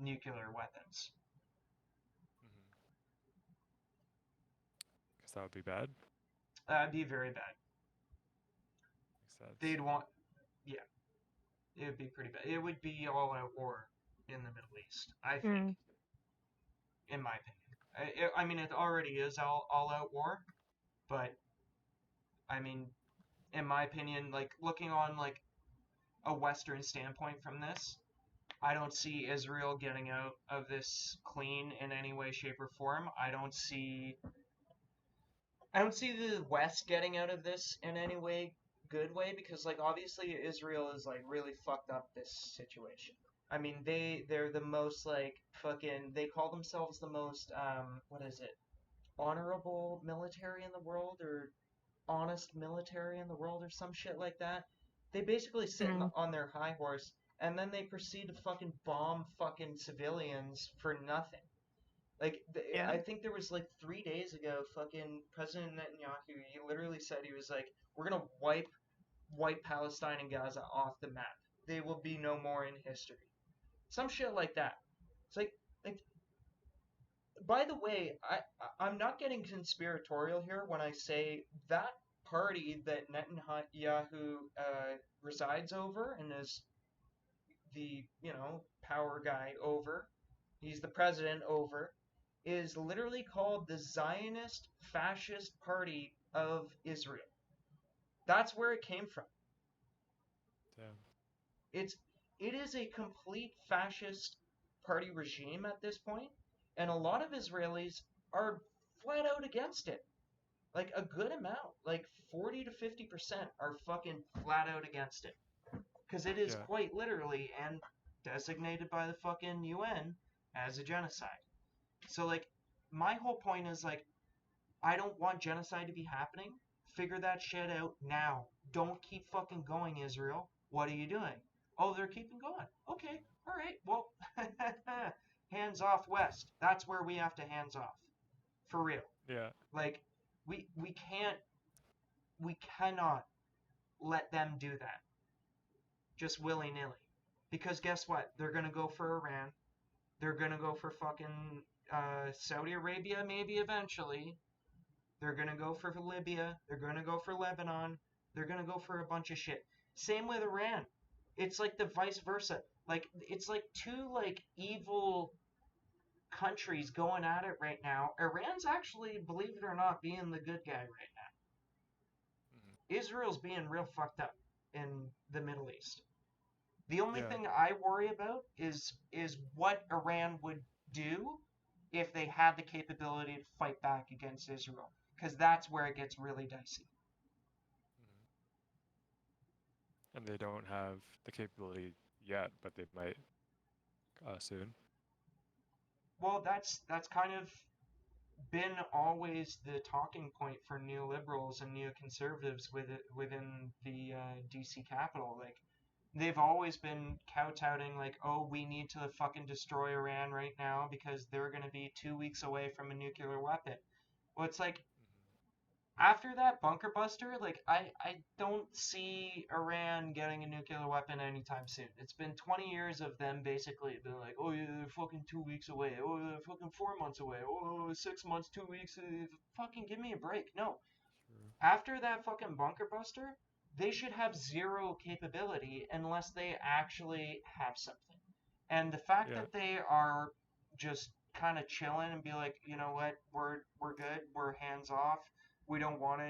nuclear weapons. Mm-hmm. Because that would be bad. That'd be very bad. Makes sense. They'd want, yeah, it would be pretty bad. It would be all out war in the Middle East, I think, in my opinion. I mean, it already is all out war, but I mean, in my opinion, like looking on like a Western standpoint from this, I don't see Israel getting out of this clean in any way, shape, or form. I don't see the West getting out of this in any way, good way, because like obviously Israel is like really fucked up this situation. I mean they're the most like fucking they call themselves the most what is it? Honorable military in the world or honest military in the world or some shit like that. They basically sit on their high horse and then they proceed to fucking bomb fucking civilians for nothing. Like, Yeah. I think there was like 3 days ago, fucking President Netanyahu, he literally said he was like, we're gonna wipe Palestine and Gaza off the map. They will be no more in history. Some shit like that. It's like by the way, I'm not getting conspiratorial here when I say that party that Netanyahu resides over and is the, power guy over, he's the president over, is literally called the Zionist Fascist Party of Israel. That's where it came from. Damn. It's it is a complete fascist party regime at this point, and a lot of Israelis are flat out against it. Like a good amount, like 40 to 50% are fucking flat out against it. Because it is Yeah. quite literally and designated by the fucking UN as a genocide. So like my whole point is like I don't want genocide to be happening. Figure that shit out now. Don't keep fucking going, Israel. What are you doing? Oh, they're keeping going. Okay, all right. Well, hands off West. That's where we have to hands off. For real. Yeah. Like we can't we cannot let them do that just willy-nilly. Because guess what? They're going to go for Iran. They're going to go for fucking Saudi Arabia maybe eventually. They're going to go for Libya. They're going to go for Lebanon. They're going to go for a bunch of shit. Same with Iran. It's like the vice versa. Like it's like two like evil countries going at it right now. Iran's actually, believe it or not, being the good guy right now. Hmm. Israel's being real fucked up in the Middle East. The only Yeah. thing I worry about is what Iran would do if they had the capability to fight back against Israel, because that's where it gets really dicey. Hmm. And they don't have the capability yet, but they might soon. Well, that's kind of been always the talking point for neoliberals and neoconservatives within the DC Capitol. Like they've always been kowtowing like, oh, we need to fucking destroy Iran right now because they're going to be 2 weeks away from a nuclear weapon. Well, it's like Hmm. after that bunker buster, like I don't see Iran getting a nuclear weapon anytime soon. It's been 20 years of them basically being like, oh yeah, they're fucking 2 weeks away. Oh, they're fucking 4 months away. Oh, 6 months, 2 weeks. Fucking give me a break. No, True. after that fucking bunker buster, they should have zero capability unless they actually have something. And the fact Yeah. that they are just kind of chilling and be like, you know what, we're good, we're hands off, we don't want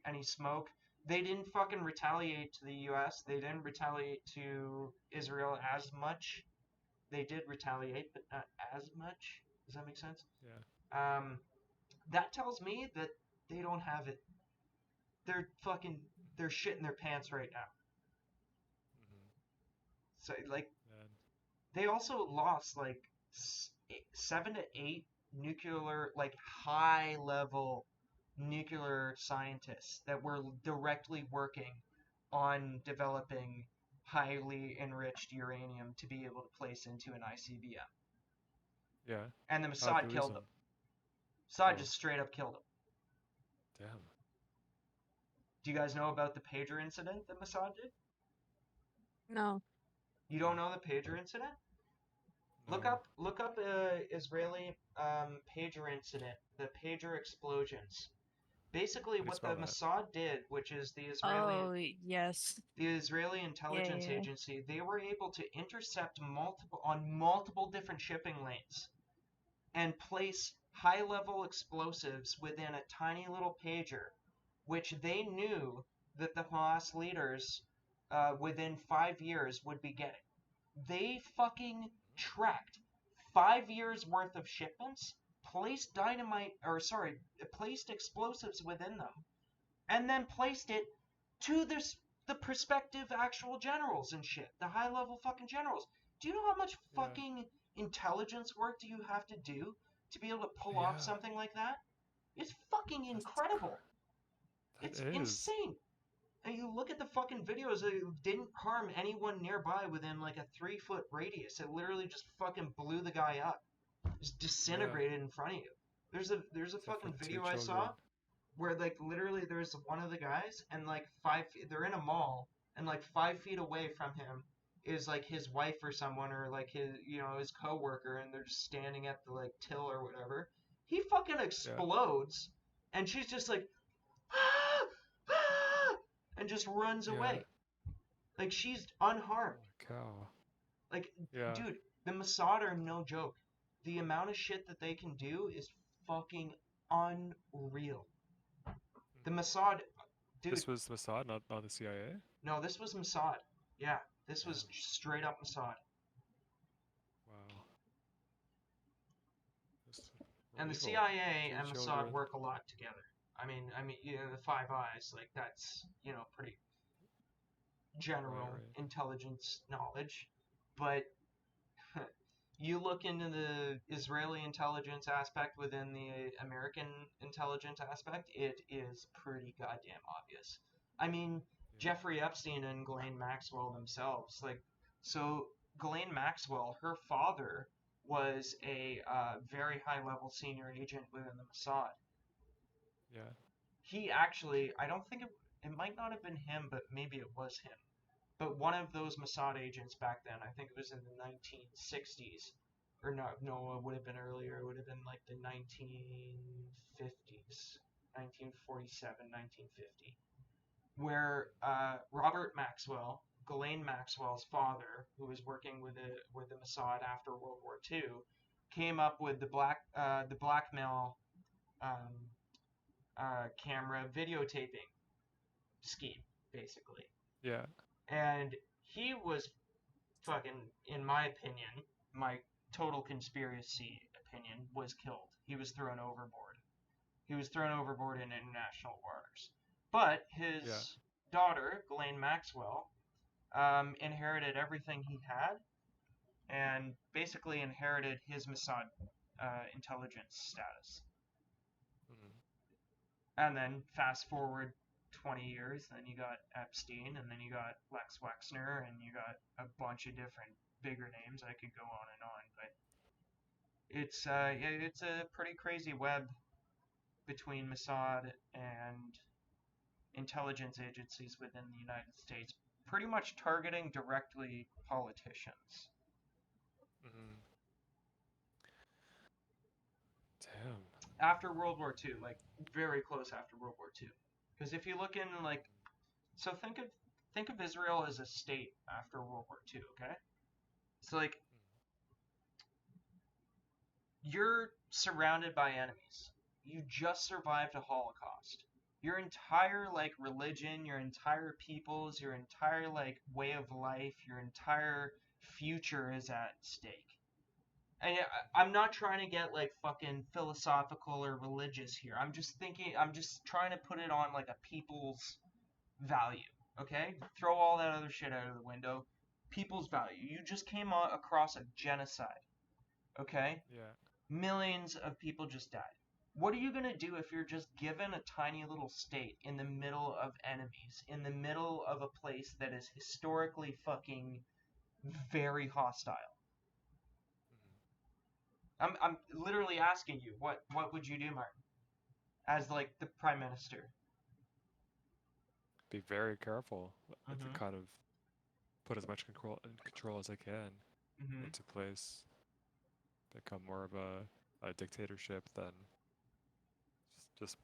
any smoke. They didn't fucking retaliate to the U.S. They didn't retaliate to Israel as much. They did retaliate, but not as much. Does that make sense? Yeah. Um, that tells me that they don't have it. They're shitting their pants right now. Hmm. So like And they also lost like 7 to 8 nuclear, like high level nuclear scientists that were directly working on developing highly enriched uranium to be able to place into an ICBM. yeah. And the How'd they Mossad lose killed them. them? Mossad Oh, just straight up killed them. damn. Do you guys know about the pager incident that Mossad did? No. You don't know the pager incident? No. Look up Israeli pager incident, the pager explosions. Basically, How do you what spell the that? Mossad did, which is Oh, yes. the Israeli Yeah, intelligence yeah, agency, they were able to intercept multiple different shipping lanes and place high-level explosives within a tiny little pager, which they knew that the Hamas leaders within 5 years would be getting. They fucking tracked 5 years worth of shipments, placed placed explosives within them, and then placed it to the prospective actual generals and shit, the high level fucking generals. Do you know how much Yeah. fucking intelligence work do you have to do to be able to pull off Yeah. something like that? It's fucking That's incredible. that It's is. insane. And you look at the fucking videos, it didn't harm anyone nearby within like a 3 foot radius. It literally just fucking blew the guy up. Just Yeah. disintegrated in front of you. There's a Except for fucking the two video I saw children. where like literally there's one of the guys and like 5 feet, they're in a mall and like 5 feet away from him is like his wife or someone, or like his, his coworker, and they're just standing at the like till or whatever. He fucking Yeah. explodes, and she's just like, ah, ah, and just runs Yeah. away. Like she's unharmed. Holy cow. Like, Yeah. dude, the Mossad are no joke. The amount of shit that they can do is fucking unreal. The Mhm. Mossad, dude, This was Mossad, not the CIA? no, this was Mossad. Yeah, this was Damn. straight up Mossad. Wow. This And real the evil. CIA Two and Mossad children. work a lot together. The Five Eyes, like that's, pretty Right, general right. intelligence knowledge. But you look into the Israeli intelligence aspect within the American intelligence aspect, it is pretty goddamn obvious. I mean, Yeah. Jeffrey Epstein and Ghislaine Maxwell themselves, like, so Ghislaine Maxwell, her father was a very high level senior agent within the Mossad. Yeah. He actually, I don't think it might not have been him, but maybe it was him. But one of those Mossad agents back then, I think it was in the 1960s, or no, it would have been earlier. It would have been like the 1950s, 1947, 1950, where Robert Maxwell, Ghislaine Maxwell's father, who was working with the Mossad after World War II, came up with the blackmail um, camera videotaping scheme, basically. Yeah. And he was fucking, in my opinion, my total conspiracy opinion, was killed. He was thrown overboard. He was thrown overboard in international waters. But Yeah. his daughter, Ghislaine Maxwell, inherited everything he had and basically inherited his Mossad intelligence status. Mhm. And then fast forward 20 years, then you got Epstein, and then you got Lex Wexner, and you got a bunch of different bigger names. I could go on and on, but it's a pretty crazy web between Mossad and intelligence agencies within the United States, pretty much targeting directly politicians. Mhm. Damn. After World War II, like very close after World War II, because if you look in like, so think of Israel as a state after World War II. Okay, so like you're surrounded by enemies. You just survived a Holocaust. Your entire like religion, your entire peoples, your entire like way of life, your entire future is at stake. And I'm not trying to get like fucking philosophical or religious here. I'm just trying to put it on like a people's value. Okay? Throw all that other shit out of the window. People's value. You just came across a genocide. Okay? Yeah. Millions of people just died. What are you going to do if you're just given a tiny little state in the middle of enemies, in the middle of a place that is historically fucking very hostile? Mhm. I'm literally asking you, what would you do, Martin, as like the prime minister? Be very careful. To Mm-hmm. kind of put as much control as I can Mm-hmm. into place. Become more of a dictatorship than just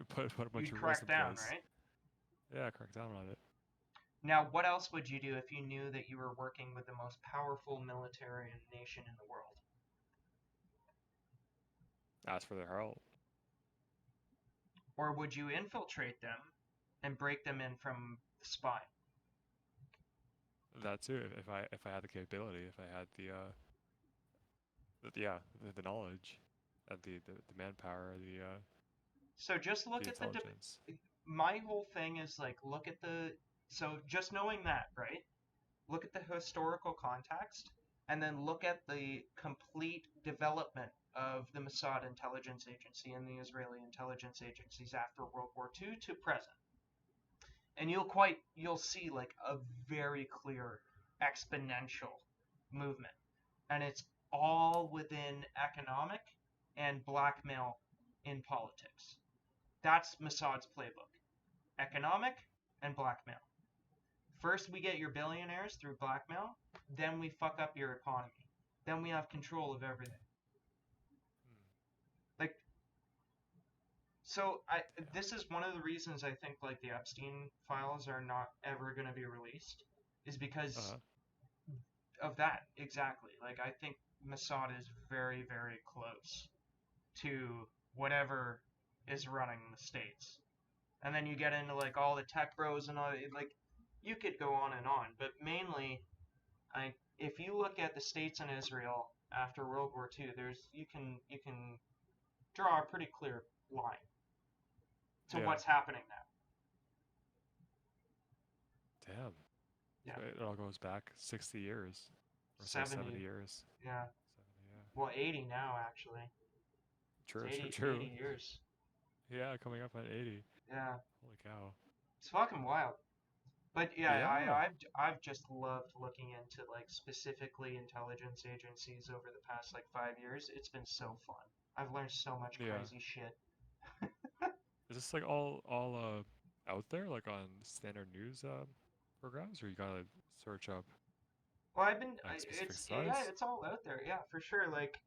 put a bunch You'd of rules crack in down, place. right? Yeah, crack down on it. Now, what else would you do if you knew that you were working with the most powerful military nation in the world? Ask for their help. Or would you infiltrate them and break them in from the spine? That too. If I had the capability, if I had the knowledge, and the manpower, So just the look at intelligence. my whole thing is like look at so just knowing that, right? Look at the historical context and then look at the complete development of the Mossad intelligence agency and the Israeli intelligence agencies after World War II to present. And you'll see like a very clear exponential movement. And it's all within economic and blackmail in politics. That's Mossad's playbook. Economic and blackmail. First, we get your billionaires through blackmail. Then we fuck up your economy. Then we have control of everything. Like, so Yeah. this is one of the reasons I think like the Epstein files are not ever going to be released, is because Uh-huh. of that exactly. Like, I think Mossad is very, very close to whatever is running the states. And then you get into like all the tech bros and all, like, you could go on and on, but mainly, if you look at the states and Israel after World War II, you can draw a pretty clear line to Yeah. what's happening now. Damn. Yeah, So it all goes back 60 years. Or so 70 70. years. Yeah, 70, yeah. well, 80 now actually. It's True, true, 80, true. 80 years. Yeah, coming up on 80. Yeah, Holy cow. it's fucking wild. But yeah, Yeah. I've just loved looking into like specifically intelligence agencies over the past like 5 years. It's been so fun. I've learned so much Yeah. crazy shit. Is this like all out there, like on standard news programs, or you gotta search up Well, like specific yeah, sites? it's all out there. Yeah, for sure. Like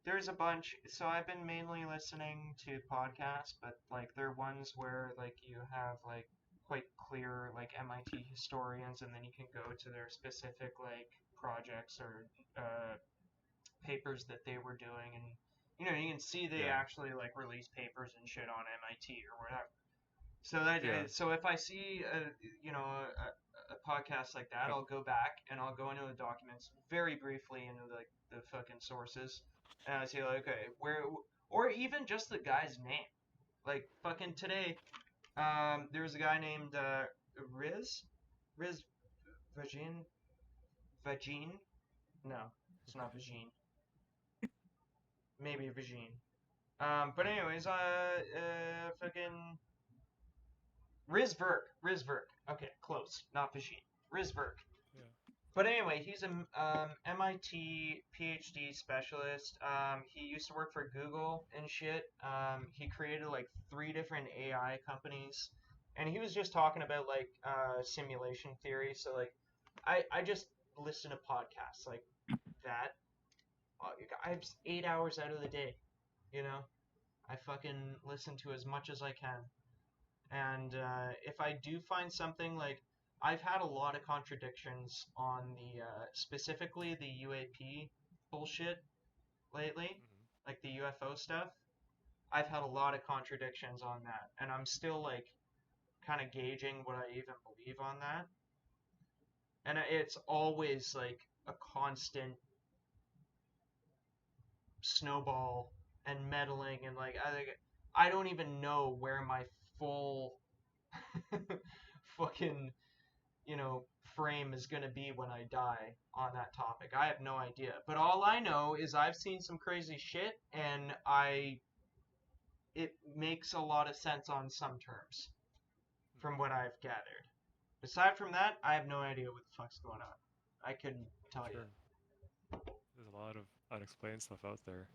there's a bunch. So I've been mainly listening to podcasts, but like they're ones where like you have like quite clear like MIT historians, and then you can go to their specific like projects or uh, papers that they were doing, and you can see they Yeah. actually like release papers and shit on MIT or whatever. So that Yeah. so if I see a podcast like that, Uh, I'll go back and I'll go into the documents very briefly into like the fucking sources, and I see like okay where, or even just the guy's name. Like fucking today, there was a guy named Riz Vagine. No, it's not Vagine. Maybe Vagine. But anyways, fucking Rizverk. Okay, close. Not Vagine. Rizverk. yeah. But anyway, he's a MIT PhD specialist. He used to work for Google and shit. He created like three different AI companies, and he was just talking about like simulation theory. So like, I just listen to podcasts like that. I have 8 hours out of the day, you know. I fucking listen to as much as I can. And if I do find something like, I've had a lot of contradictions on the specifically the UAP bullshit lately, Hmm. like the UFO stuff. I've had a lot of contradictions on that, and I'm still like kind of gauging what I even believe on that. And it's always like a constant snowball and meddling, and like I don't even know where my full fucking frame is going to be when I die on that topic. I have no idea. But all I know is I've seen some crazy shit, and it makes a lot of sense on some terms from Hmm. what I've gathered. Aside from that, I have no idea what the fuck's going on. I couldn't tell you. Sure. There's a lot of unexplained stuff out there.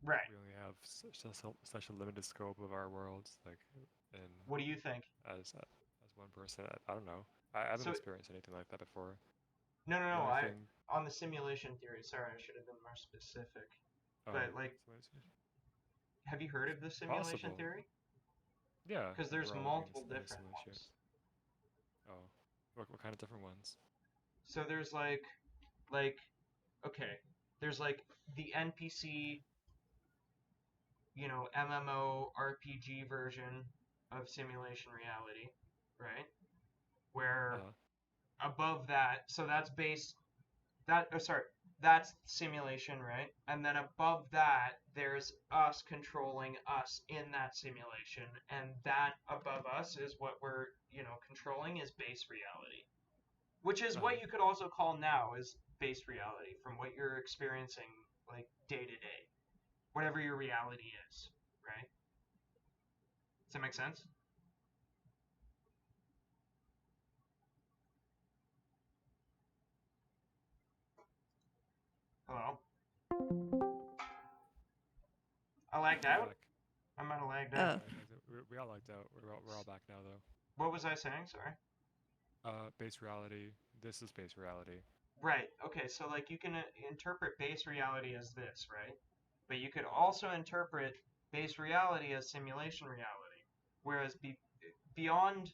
Right. We only have such a limited scope of our worlds, like, and What do you think? as one person, I don't know. I haven't So experienced anything like that before. no, no, The no. only I thing, on the simulation theory. Sorry, I should have been more specific. oh, But like, simulation, have you heard of the simulation possible. theory? Yeah, Because like there's we're all living multiple in a different simulation. ones. Oh, what kind of different ones? So there's like okay, there's like the NPC, MMO RPG version of simulation reality, right? Where Uh, above that, so that's base that oh sorry, that's simulation, right? And then above that, there's us controlling us in that simulation, and that above us is what we're, controlling is base reality. Which is uh-huh. what you could also call now is base reality from what you're experiencing like day to day, whatever your reality is, right? Does that make sense? Hello? I lagged You're out? back. I might have lagged Yeah, out. Oh, we all logged out. We're all back now, though. What was I saying? Sorry. base reality. This is base reality. Right. Okay, so like you can interpret base reality as this, right? But you could also interpret base reality as simulation reality. Whereas beyond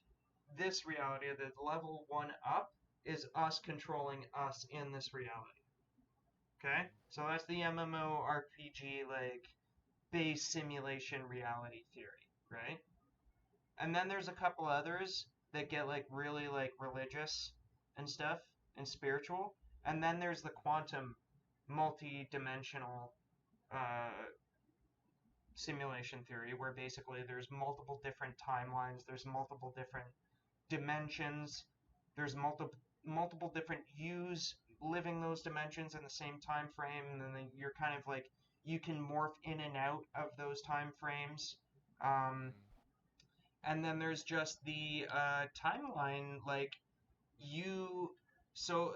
this reality, the level one up is us controlling us in this reality. Okay? Mm. So that's the MMORPG like base simulation reality theory, right? And then there's a couple others that get like really like religious and stuff and spiritual. And then there's the quantum multi-dimensional uh, simulation theory where basically there's multiple different timelines, there's multiple different dimensions, there's multiple different yous living those dimensions in the same time frame, and then you're kind of like you can morph in and out of those time frames. Um, Mm. and then there's just the timeline, like you. So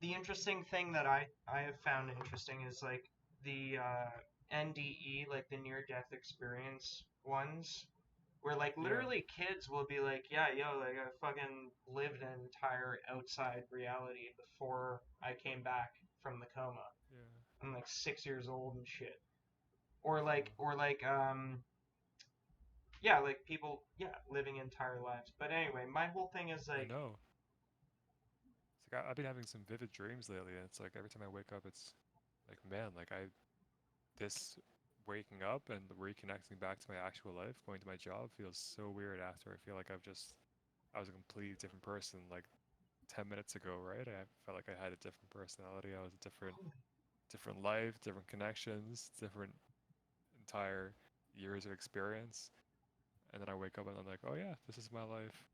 the interesting thing that I have found interesting is like the NDE, like the near death experience ones, where like Yeah. literally kids will be like, yeah, yo, like I fucking lived an entire outside reality before I came back from the coma. Yeah. I'm like 6 years old and shit. True. Or like yeah, like people, yeah, living entire lives. But anyway, my whole thing is I like, know. It's like I've been having some vivid dreams lately, and it's like every time I wake up, it's like, man, like this waking up and reconnecting back to my actual life, going to my job feels so weird after. I feel like I was a completely different person like 10 minutes ago, right? I felt like I had a different personality. I was a different life, different connections, different entire years of experience. And then I wake up and I'm like, oh yeah, this is my life.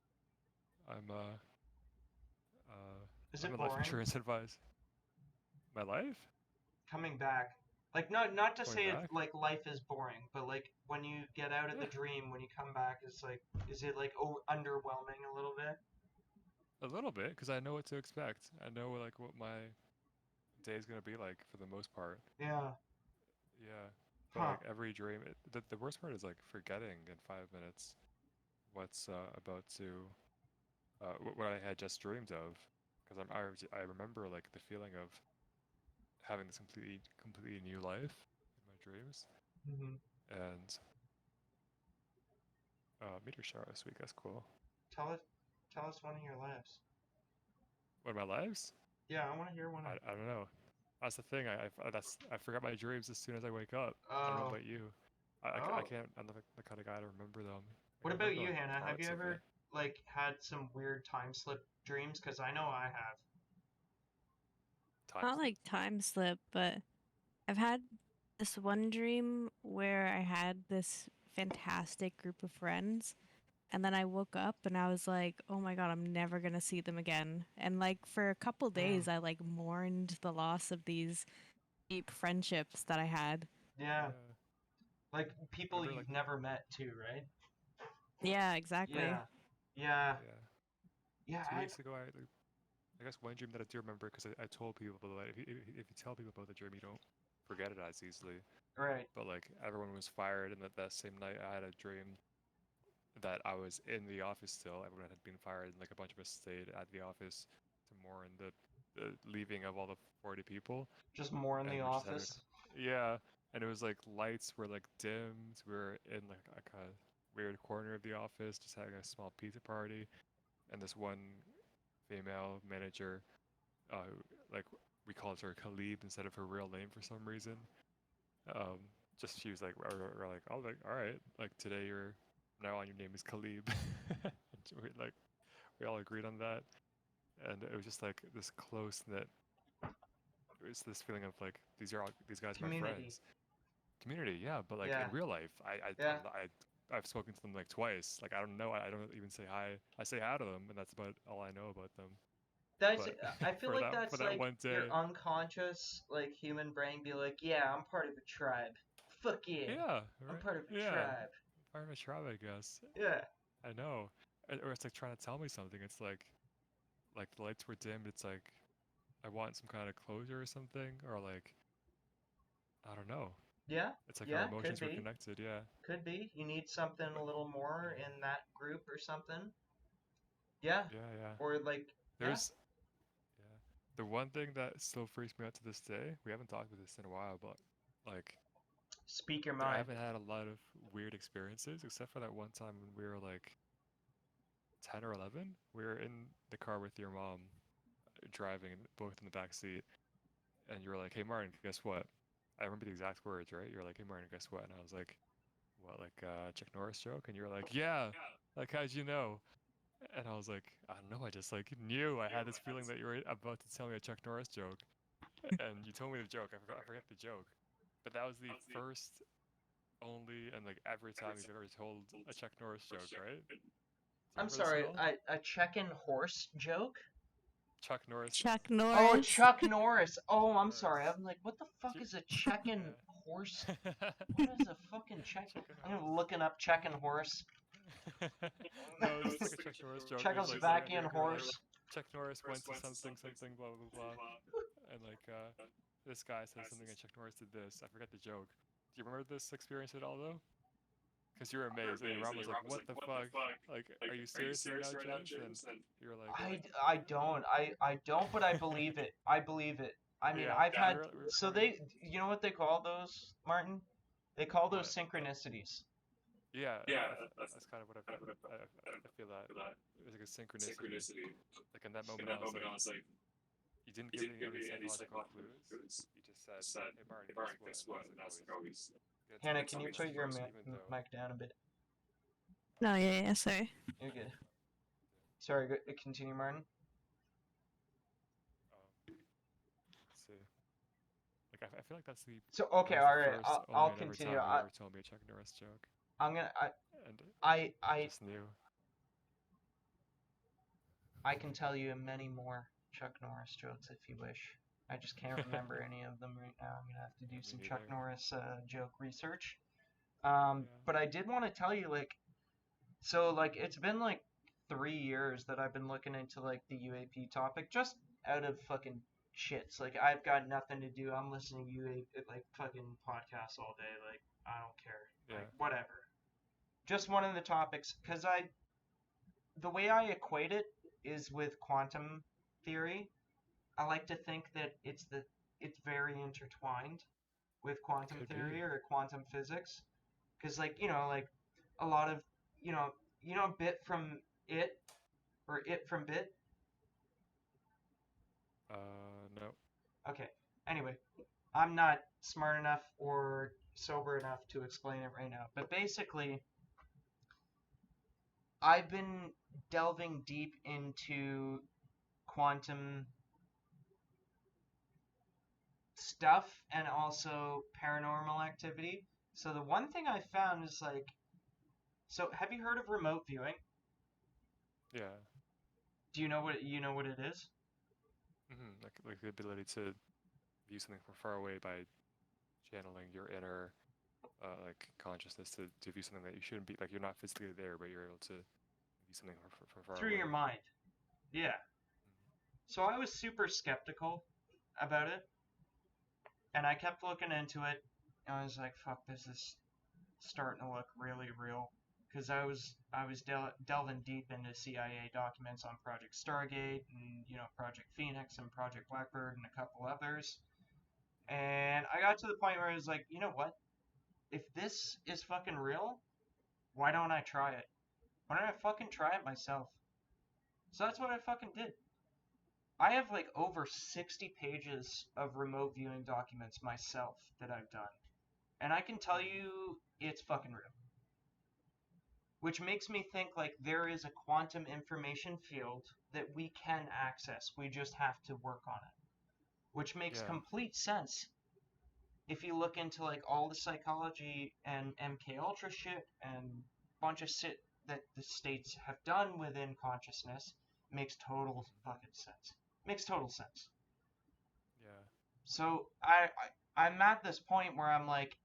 I'm uh is I'm it a life boring insurance advisor. My life? coming back? Like not to Going say it's back? like life is boring, but like when you get out of the Yeah, dream, when you come back, it's like, is it like underwhelming a little bit? a little bit, because I know what to expect. I know like what my day is gonna be like for the most part. Yeah. Yeah, but Huh. like every dream, the worst part is like forgetting in 5 minutes what's about to what I had just dreamed of, because I remember like the feeling of having this completely new life in my dreams, Hmm. and meteor shower this week. That's cool. Tell us, tell us one of your laughs. What are my lives? Yeah, I want to hear one of. I don't know. That's the thing. I forget my dreams as soon as I wake up. I don't know Oh, about you. I oh. can't. I'm not the kind of guy to remember them. I What can about remember you, like Hannah? Have you parts of it. ever like had some weird time slip dreams? Because I know I have. Time Not slip. like time slip, but I've had this one dream where I had this fantastic group of friends. And then I woke up and I was like, oh my God, I'm never going to see them again. And like for a couple days, Mm, I like mourned the loss of these deep friendships that I had. yeah, Yeah. like people Remember like you've never met too, right? Yeah, exactly. Yeah, yeah, yeah. yeah. 2 weeks ago, I guess one dream that I do remember because I told people about it. If you tell people about the dream, you don't forget it as easily. Right. But like everyone was fired, and that same night I had a dream that I was in the office still. Everyone had been fired, and like a bunch of us stayed at the office to mourn the leaving of all the 40 people, Just more in the and we're just having office. yeah. And it was like lights were like dimmed. We were in like a weird corner of the office, just having a small pizza party, and this one female manager, uh, like we called her Khalib instead of her real name for some reason. Um, just she was like, we're like, oh, like all right, like today you're now on your name is Khalib. And we all agreed on that, and it was just like this close knit. It was this feeling of like these guys are my Community. friends, community, yeah. But like in Yeah, real life, yeah. I've spoken to them like twice. Like I don't know, I don't even say hi. I say hi to them, and that's about all I know about them. That's. But I feel like for that's that like one your day, unconscious, like human brain be like, yeah, I'm part of a tribe. Fuck yeah, yeah, I'm right, part of a yeah, tribe. part of a tribe, I guess. Yeah, I know. Or it's like trying to tell me something. It's like the lights were dimmed. It's like I want some kind of closure or something, or like I don't know. yeah, It's like our yeah. Could emotions were be, connected. Yeah, could be. You need something a but little more yeah, in that group or something. Yeah. Yeah. Or like, yeah. There's yeah. The one thing that still freaks me out to this day, we haven't talked about this in a while, but like Speak your I mind. haven't had a lot of weird experiences except for that one time when we were like 10 or 11. We were in the car with your mom, driving, both in the back seat, and you were like, "Hey Martin, guess what?" I remember the exact words, right? You were like, "Hey Martin, guess what?" And I was like, "What, like Chuck Norris joke?" And you were like, "Yeah." Like, how'd you know? And I was like, "I don't know. I just like knew. I had this feeling that you were about to tell me a Chuck Norris joke." And you told me the joke. I forgot the joke. But that was the first, only, and like every time you've ever told a Chuck Norris joke, right? Do you I'm remember this at sorry, all? a check-in horse joke? Chuck Norris. Chuck Oh, Norris. Chuck Norris. Oh, Chuck I'm sorry. Norris. I'm like, what the Do fuck you- is a check-in horse? yeah. What is a fucking check? Chicken I'm horse. looking up check-in horse. No, it's just like a Chuck Norris joke. It was like Czechoslovakian you're like horse. Chuck Norris went to something something blah blah blah, and like this guy says something and Chuck Norris did this. I forget the joke. Do you remember this experience at all though? Because you were amazed, and your mom was like, "What the fuck? Like, are you serious right now, James?" And you were like, I don't. I don't, but I believe it. I believe it. I mean, "Yeah, I've we had. were So recording." you know what they call those, Martin? They call those What? synchronicities. Yeah, that's kind of what I feel that it was like a synchronicity. Like in that moment, I was like, you didn't give me any psychological clues. You just said, "Hey Martin, guess what?" And I was like, "Oh, he's gonna tell Hannah, me can you something put your serious," even though. mic down a bit? No, yeah, sorry. You're good. Sorry, continue, Martin. Let's see. Like I feel like that's the So that okay, was the all right. first, I'll only, and every continue. time you ever told me a Chuck Norris joke, I'm gonna and I I just knew. I can tell you many more Chuck Norris jokes if you wish. I just can't remember any of them right now. I'm gonna have to do Me some Chuck neither. Norris joke research. Yeah. But I did want to tell you, like, so like it's been like 3 years that I've been looking into like the UAP topic, just out of fucking shits. Like I've got nothing to do. I'm listening to UAP like fucking podcasts all day. Like I don't care. Yeah. Like whatever. Just one of the topics, because the way I equate it is with quantum theory. I like to think that it's very intertwined with quantum Could be. theory or quantum physics, because like like a lot of you know bit from it or it from bit. No. Okay. Anyway, I'm not smart enough or sober enough to explain it right now, but basically, I've been delving deep into quantum stuff and also paranormal activity. So the one thing I found is like, so have you heard of remote viewing? Yeah. Do you know what it is? Like the ability to view something from far away by channeling your inner like consciousness to view something that you shouldn't be, like you're not physically there, but you're able to view something from far Through away. your mind. Yeah. So I was super skeptical about it, and I kept looking into it. And I was like, "Fuck, this is starting to look really real." Because I was delving deep into CIA documents on Project Stargate and Project Phoenix and Project Blackbird and a couple others, and I got to the point where I was like, you know what? If this is fucking real, why don't I try it? Why don't I fucking try it myself? So that's what I fucking did. I have like over 60 pages of remote viewing documents myself that I've done. And I can tell you it's fucking real. Which makes me think like there is a quantum information field that we can access. We just have to work on it. Which makes Yeah. complete sense if you look into like all the psychology and MK Ultra shit and bunch of shit that the states have done within consciousness, makes total fucking sense. Makes total sense. Yeah. So I'm at this point where I'm like,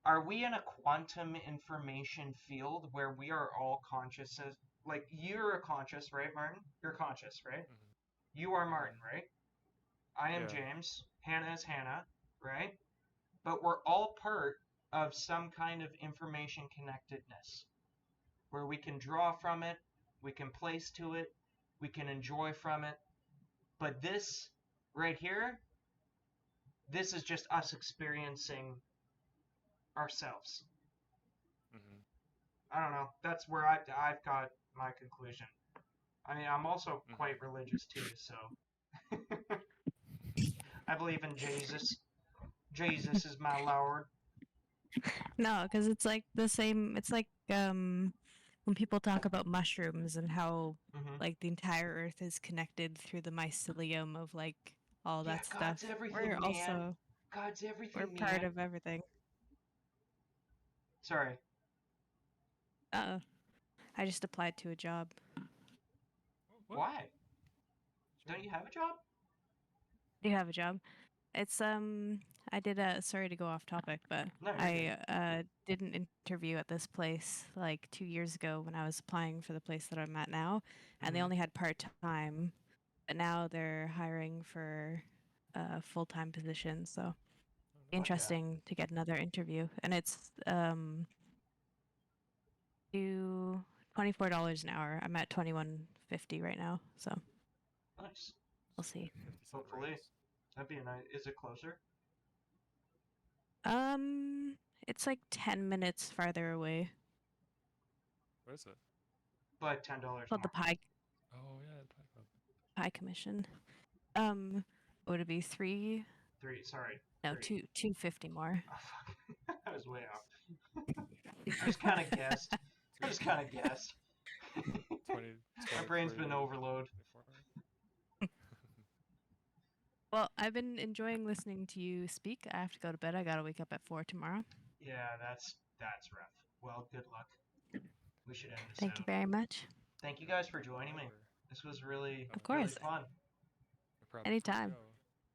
are we in a quantum information field where we are all conscious? Like you're conscious, right, Martin? You're conscious, right? You are Martin, right? I am Yeah. James. Hannah is Hannah, right? But we're all part of some kind of information connectedness where we can draw from it. we can place to it, we can enjoy from it. But this right here, this is just us experiencing ourselves. Mm-hmm. I don't know. That's where I've got my conclusion. I mean, I'm also Mm-hmm. quite religious too, so I believe in Jesus. Jesus is my Lord. No, because it's like the same. It's like when people talk about mushrooms and how Hmm. like the entire Earth is connected through the mycelium of like all Yeah, that stuff. God's everything, We're man. also God's we're everything, part man. of everything. Sorry. I just applied to a job. What? Why? Don't you have a job? Do you have a job? It's I did a sorry to go off topic, but No, you're good. I did an interview at this place like 2 years ago when I was applying for the place that I'm at now, and they Hmm. only had part time, but now they're hiring for a full time position. So Oh, no. Fuck yeah. interesting to get another interview, and it's to $24 an hour. I'm at 21.50 right now, so Nice. we'll see. 50-cent Hopefully. raise. That'd be a nice. Is it closer? Um, it's like 10 minutes farther away. What is it? But $10 Called the more. Oh yeah, the Pie Club. pie commission. Would it be three? Three. Sorry. No, Three. 250 more. Oh, fuck. I was way off. I just kind of guessed. I just kind of guessed. 20, My brain's been 23, overload. 24. Well, I've been enjoying listening to you speak. I have to go to bed. I gotta wake up at 4 tomorrow. Yeah, that's rough. Well, good luck. We should end this Thank you out. very much. Thank you guys for joining me. Whatever. This was really, Of Oh, really course. fun. no problem. Before we Anytime. go,